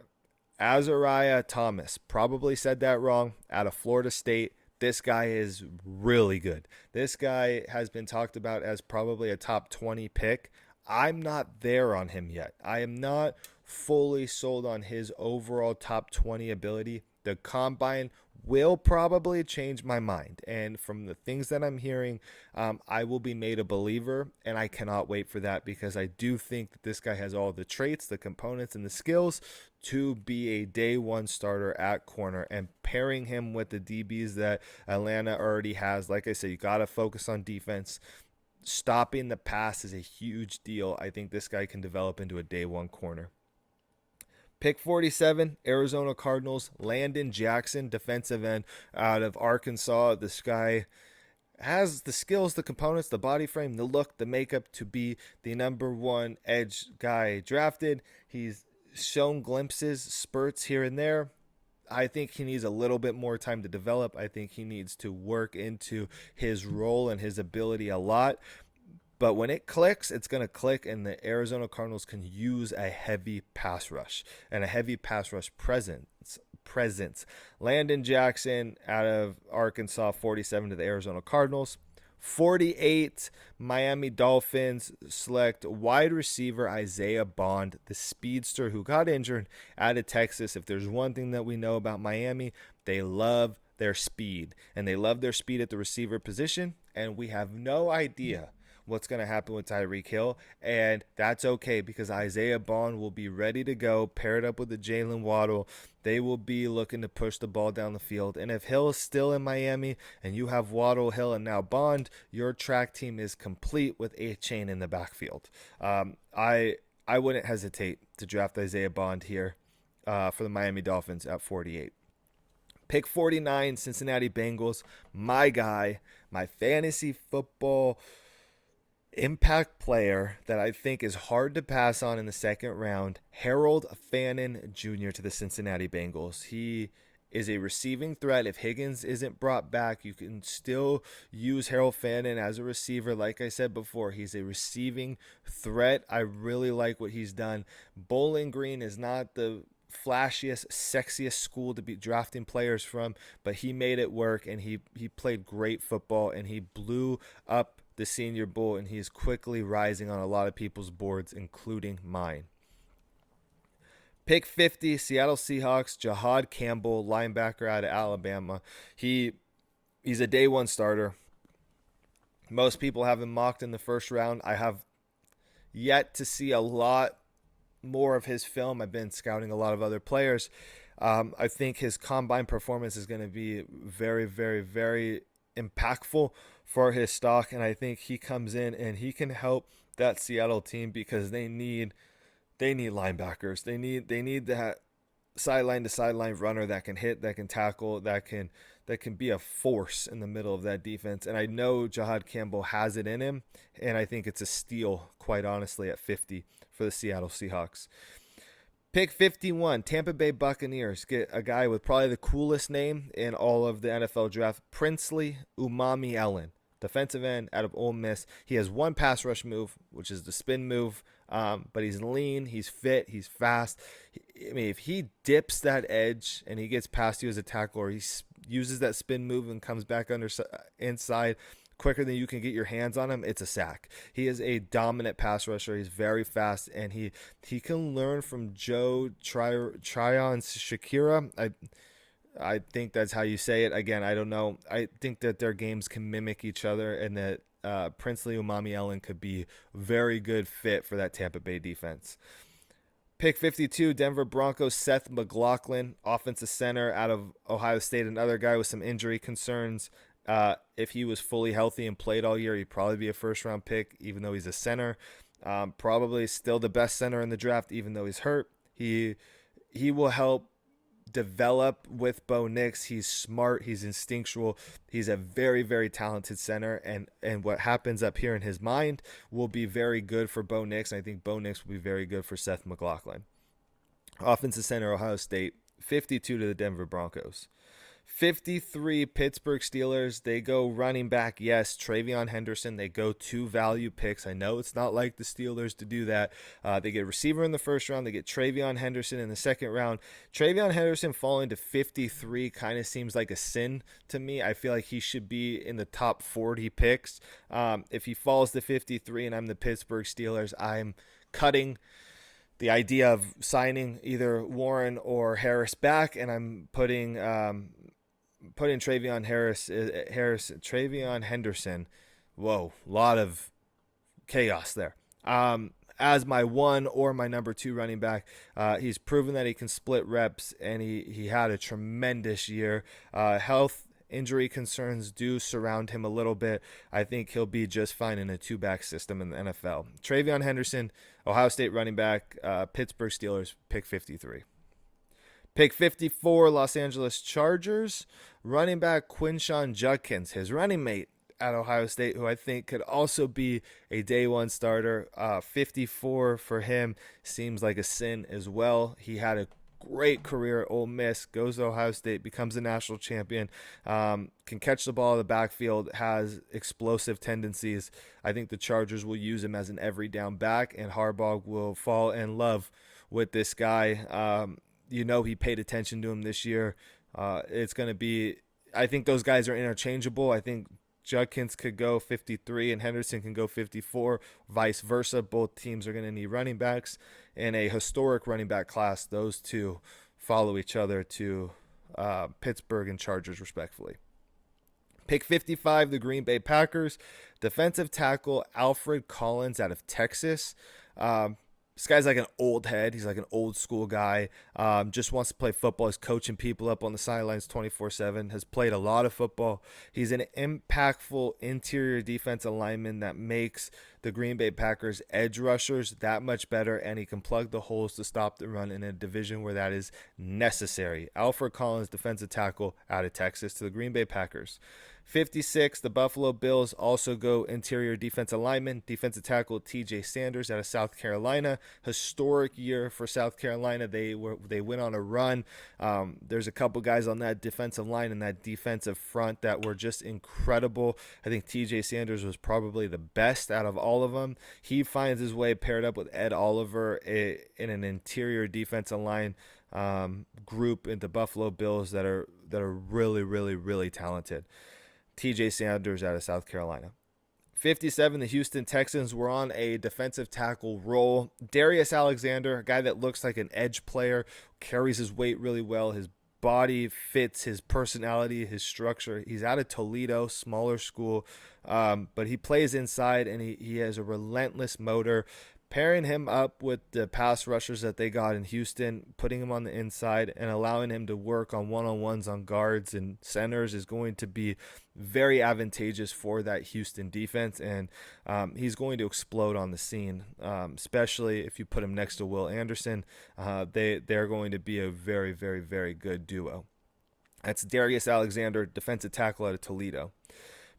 Azariah Thomas. Probably said that wrong. Out of Florida State. This guy is really good. This guy has been talked about as probably a top 20 pick. I'm not there on him yet. I am not fully sold on his overall top 20 ability. The combine will probably change my mind. And from the things that I'm hearing, I will be made a believer. And I cannot wait for that because I do think that this guy has all the traits, the components, and the skills to be a day one starter at corner. And pairing him with the DBs that Atlanta already has, like I said, you got to focus on defense. Stopping the pass is a huge deal. I think this guy can develop into a day one corner. Pick 47, Arizona Cardinals, Landon Jackson, defensive end out of Arkansas. This guy has the skills, the components, the body frame, the look, the makeup to be the number one edge guy drafted. He's shown glimpses, spurts here and there. I think he needs a little bit more time to develop. I think he needs to work into his role and his ability a lot. But when it clicks, it's going to click, and the Arizona Cardinals can use a heavy pass rush and a heavy pass rush presence. Landon Jackson out of Arkansas, 47 to the Arizona Cardinals. 48, Miami Dolphins select wide receiver Isaiah Bond, the speedster who got injured out of Texas. If there's one thing that we know about Miami, they love their speed, and they love their speed at the receiver position, and we have no idea what's going to happen with Tyreek Hill, and that's okay because Isaiah Bond will be ready to go, paired up with the Jalen Waddle. They will be looking to push the ball down the field, and if Hill is still in Miami and you have Waddle, Hill, and now Bond, your track team is complete with a chain in the backfield. I wouldn't hesitate to draft Isaiah Bond here for the Miami Dolphins at 48. Pick 49, Cincinnati Bengals, my guy, my fantasy football impact player that I think is hard to pass on in the second round, Harold Fannin Jr. to the Cincinnati Bengals. He is a receiving threat. If Higgins isn't brought back, you can still use Harold Fannin as a receiver. Like I said before, he's a receiving threat. I really like what he's done. Bowling Green is not the flashiest, sexiest school to be drafting players from, but he made it work, and he played great football, and he blew up the Senior Bowl, and he's quickly rising on a lot of people's boards, including mine. Pick 50, Seattle Seahawks, Jahad Campbell, linebacker out of Alabama. He's a day one starter. Most people have him mocked in the first round. I have yet to see a lot more of his film. I've been scouting a lot of other players. I think his combine performance is going to be very, very, very impactful for his stock, and I think he comes in and he can help that Seattle team because they need linebackers. They need that sideline to sideline runner that can hit, that can tackle, that can be a force in the middle of that defense. And I know Jahad Campbell has it in him, and I think it's a steal, quite honestly, at 50 for the Seattle Seahawks. Pick 51, Tampa Bay Buccaneers get a guy with probably the coolest name in all of the NFL draft, Princely Umami-Ellen, defensive end out of Ole Miss. He has one pass rush move, which is the spin move, but he's lean, he's fit, he's fast. I mean, if he dips that edge and he gets past you as a tackle, or he uses that spin move and comes back inside quicker than you can get your hands on him, it's a sack. He is a dominant pass rusher. He's very fast, and he can learn from Joe Tryon Shakira. I think that's how you say it. Again, I don't know. I think that their games can mimic each other, and that Princely Umami-Ellen could be a very good fit for that Tampa Bay defense. Pick 52, Denver Broncos, Seth McLaughlin, offensive center out of Ohio State, another guy with some injury concerns. If he was fully healthy and played all year, he'd probably be a first-round pick, even though he's a center. Probably still the best center in the draft, even though he's hurt. He will help develop with Bo Nix. He's smart. He's instinctual. He's a very, very talented center. And what happens up here in his mind will be very good for Bo Nix. And I think Bo Nix will be very good for Seth McLaughlin. Offensive center, Ohio State, 52 to the Denver Broncos. 53 Pittsburgh Steelers. They go running back, yes, Travion Henderson. They go 2 value picks. I know it's not like the Steelers to do that. They get receiver in the first round. They get Travion Henderson in the second round. Travion Henderson falling to 53 kind of seems like a sin to me. I feel like he should be in the top 40 picks. If he falls to 53 and I'm the Pittsburgh Steelers, I'm cutting the idea of signing either Warren or Harris back, and I'm putting Travion Henderson. Whoa, a lot of chaos there. As my 1 or my number 2 running back. He's proven that he can split reps, and he had a tremendous year. Health injury concerns do surround him a little bit. I think he'll be just fine in a 2-back system in the NFL. Travion Henderson, Ohio State running back, Pittsburgh Steelers, pick 53. Pick 54, Los Angeles Chargers, running back Quinshon Judkins, his running mate at Ohio State, who I think could also be a day 1 starter. 54 for him seems like a sin as well. He had a great career at Ole Miss, goes to Ohio State, becomes a national champion, can catch the ball in the backfield, has explosive tendencies. I think the Chargers will use him as an every down back, and Harbaugh will fall in love with this guy. He paid attention to him this year. It's going to be, I think those guys are interchangeable. I think Judkins could go 53 and Henderson can go 54, vice versa. Both teams are going to need running backs. In a historic running back class, those two follow each other to Pittsburgh and Chargers, respectively. Pick 55, the Green Bay Packers. Defensive tackle Alfred Collins out of Texas. This guy's like an old head. He's like an old school guy. Just wants to play football. He's coaching people up on the sidelines 24/7. Has played a lot of football. He's an impactful interior defensive lineman that makes the Green Bay Packers edge rushers that much better, and he can plug the holes to stop the run in a division where that is necessary. Alfred Collins, defensive tackle out of Texas, to the Green Bay Packers. 56, the Buffalo Bills also go interior defensive lineman, defensive tackle TJ Sanders out of South Carolina. Historic year for South Carolina. They went on a run. There's a couple guys on that defensive line and that defensive front that were just incredible. I think TJ Sanders was probably the best out of all of them. He finds his way paired up with Ed Oliver in an interior defensive line group in the Buffalo Bills that are really, really, really talented. TJ Sanders out of South Carolina. 57, the Houston Texans were on a defensive tackle roll. Darius Alexander, a guy that looks like an edge player, carries his weight really well. His body fits his personality, his structure. He's out of Toledo, smaller school, but he plays inside, and he has a relentless motor. Pairing him up with the pass rushers that they got in Houston, putting him on the inside and allowing him to work on one-on-ones on guards and centers is going to be very advantageous for that Houston defense, and he's going to explode on the scene, especially if you put him next to Will Anderson. They're going to be a very, very, very good duo. That's Darius Alexander, defensive tackle out of Toledo.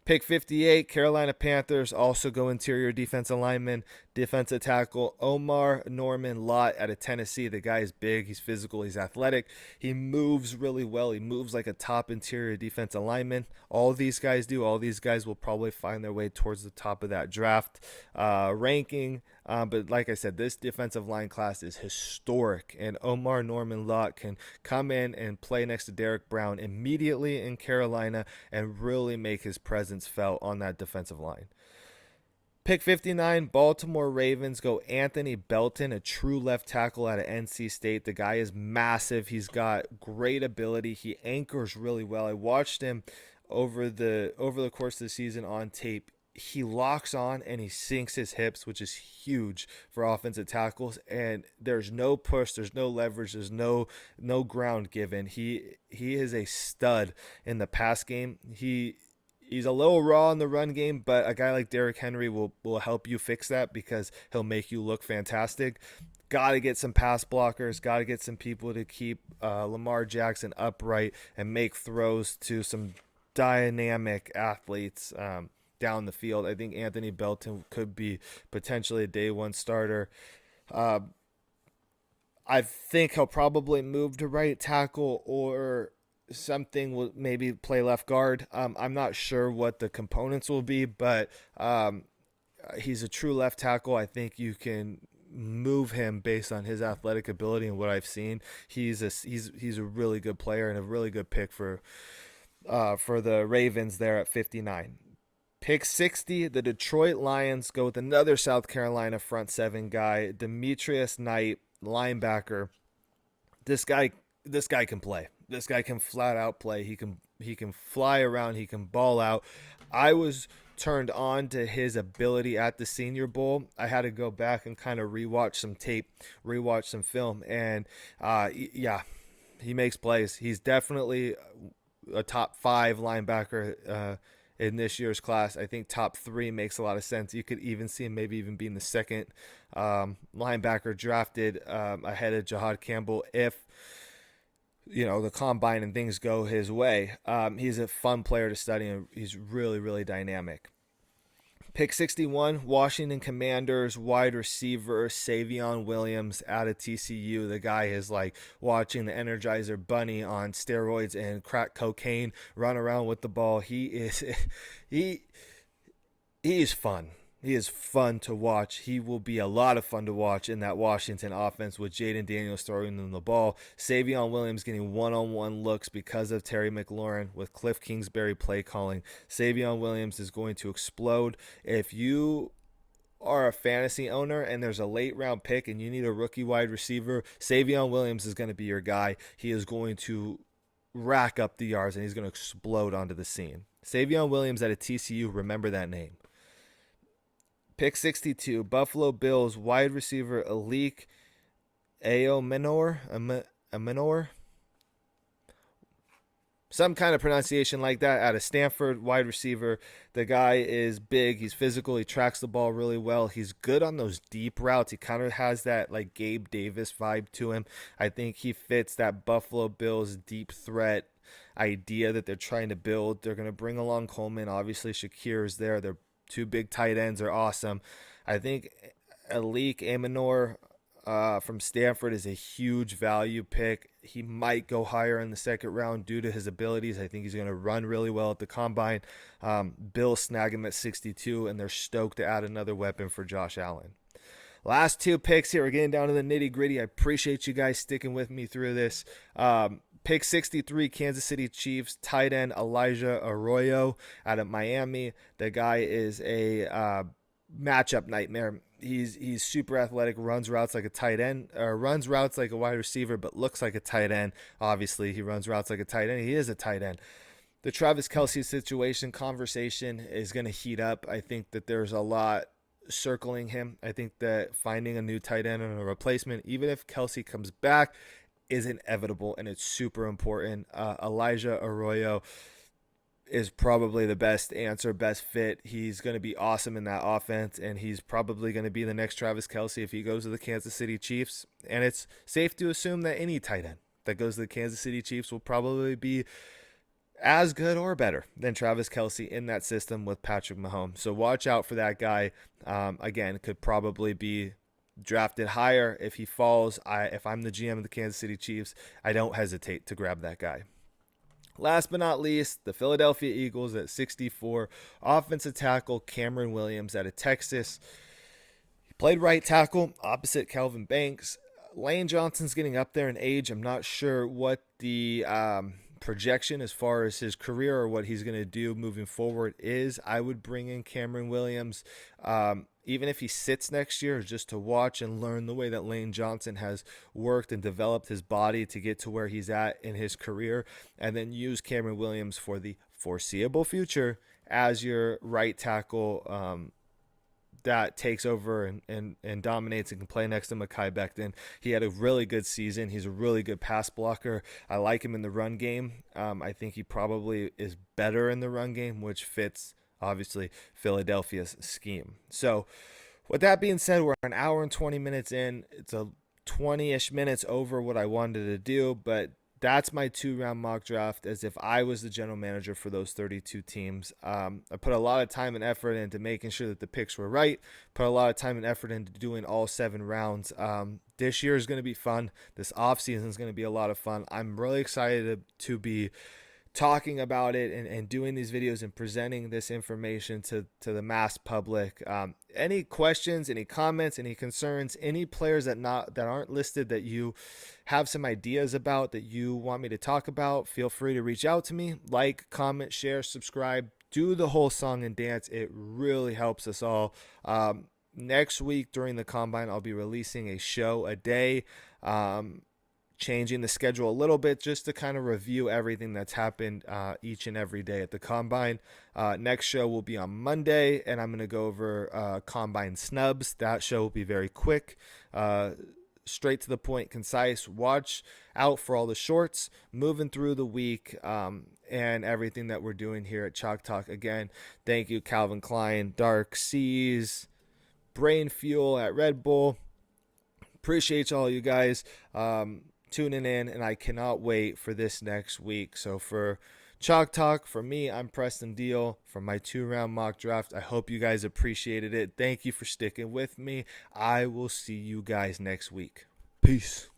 Pick 58, Carolina Panthers also go interior defensive lineman, defensive tackle Omar Norman Lott out of Tennessee. The guy is big, he's physical, he's athletic. He moves really well. He moves like a top interior defensive lineman. All these guys do. All these guys will probably find their way towards the top of that draft ranking. But like I said, this defensive line class is historic, and Omar Norman Lott can come in and play next to Derek Brown immediately in Carolina and really make his presence felt on that defensive line. Pick 59, Baltimore Ravens go Anthony Belton, a true left tackle out of NC State. The guy is massive. He's got great ability. He anchors really well. I watched him over the course of the season on tape. He locks on and he sinks his hips, which is huge for offensive tackles. And there's no push, there's no leverage, there's no ground given. He is a stud in the pass game. He's a little raw in the run game, but a guy like Derrick Henry will help you fix that because he'll make you look fantastic. Got to get some pass blockers. Got to get some people to keep Lamar Jackson upright and make throws to some dynamic athletes down the field. I think Anthony Belton could be potentially a day one starter. Uh, I think he'll probably move to right tackle or something will maybe play left guard. I'm not sure what the components will be, but he's a true left tackle. I think you can move him based on his athletic ability and what I've seen. He's a really good player and a really good pick for the Ravens there at 59. Pick 60, the Detroit Lions go with another South Carolina front seven guy, Demetrius Knight, linebacker. This guy can play. This guy can flat out play. He can fly around. He can ball out. I was turned on to his ability at the Senior Bowl. I had to go back and kind of rewatch some tape, rewatch some film, and yeah, he makes plays. He's definitely a top 5 linebacker in this year's class. I think top 3 makes a lot of sense. You could even see him maybe even being the second linebacker drafted ahead of Jahad Campbell if the combine and things go his way. He's a fun player to study, and he's really, really dynamic. Pick 61, Washington Commanders wide receiver Savion Williams out of TCU. The guy is like watching the Energizer Bunny on steroids and crack cocaine, run around with the ball. He is fun. He is fun to watch. He will be a lot of fun to watch in that Washington offense with Jaden Daniels throwing them the ball. Savion Williams getting one-on-one looks because of Terry McLaurin with Cliff Kingsbury play calling. Savion Williams is going to explode. If you are a fantasy owner and there's a late round pick and you need a rookie wide receiver, Savion Williams is going to be your guy. He is going to rack up the yards and he's going to explode onto the scene. Savion Williams at a TCU, remember that name. Pick 62, Buffalo Bills wide receiver Alik Aomenor, some kind of pronunciation like that, out of Stanford, wide receiver. The guy is big. He's physical. He tracks the ball really well. He's good on those deep routes. He kind of has that like Gabe Davis vibe to him. I think he fits that Buffalo Bills deep threat idea that they're trying to build. They're going to bring along Coleman. Obviously, Shakir is there. They're 2 big tight ends are awesome. I think Alik Aomenor from Stanford is a huge value pick. He might go higher in the second round due to his abilities. I think he's going to run really well at the combine. Bill snag him at 62, and they're stoked to add another weapon for Josh Allen. Last 2 picks here. We're getting down to the nitty gritty. I appreciate you guys sticking with me through this. Pick 63, Kansas City Chiefs, tight end Elijah Arroyo out of Miami. The guy is a matchup nightmare. He's super athletic, runs routes like a tight end, or runs routes like a wide receiver, but looks like a tight end. Obviously, he runs routes like a tight end. He is a tight end. The Travis Kelce conversation is going to heat up. I think that there's a lot circling him. I think that finding a new tight end and a replacement, even if Kelce comes back, is inevitable, and it's super important. Elijah Arroyo is probably the best answer, best fit. He's going to be awesome in that offense, and he's probably going to be the next Travis Kelce if he goes to the Kansas City Chiefs. And it's safe to assume that any tight end that goes to the Kansas City Chiefs will probably be as good or better than Travis Kelce in that system with Patrick Mahomes. So watch out for that guy. Again, could probably be drafted higher if he falls. If I'm the GM of the Kansas City Chiefs, I don't hesitate to grab that guy. Last but not least, the Philadelphia Eagles at 64, offensive tackle Cameron Williams out of Texas. He played right tackle opposite Kelvin Banks. Lane Johnson's getting up there in age. I'm not sure what the projection as far as his career or what he's going to do moving forward is. I would bring in Cameron Williams. Even if he sits next year, just to watch and learn the way that Lane Johnson has worked and developed his body to get to where he's at in his career, and then use Cameron Williams for the foreseeable future as your right tackle that takes over and dominates and can play next to Mekhi Becton. He had a really good season. He's a really good pass blocker. I like him in the run game. I think he probably is better in the run game, which fits, obviously, Philadelphia's scheme. So with that being said, we're an hour and 20 minutes in. It's a 20-ish minutes over what I wanted to do, but that's my 2-round mock draft as if I was the general manager for those 32 teams. I put a lot of time and effort into making sure that the picks were right, put a lot of time and effort into doing all 7 rounds. This year is going to be fun. This offseason is going to be a lot of fun. I'm really excited to be talking about it and doing these videos and presenting this information to the mass public. Any questions, any comments, any concerns, any players that aren't listed that you have some ideas about that you want me to talk about, feel free to reach out to me. Like, comment, share, subscribe, do the whole song and dance. It really helps us all. Next week during the Combine, I'll be releasing a show a day. Changing the schedule a little bit just to kind of review everything that's happened each and every day at the Combine. Next show will be on Monday, and I'm going to go over Combine snubs. That show will be very quick, straight to the point, concise. Watch out for all the shorts moving through the week and everything that we're doing here at Chalk Talk. Again, thank you, Calvin Klein, Dark Seas, Brain Fuel at Red Bull. Appreciate all you guys tuning in, and I cannot wait for this next week. So for Chalk Talk, for me, I'm Preston Deal for my 2-round mock draft. I hope you guys appreciated it. Thank you for sticking with me. I will see you guys next week. Peace.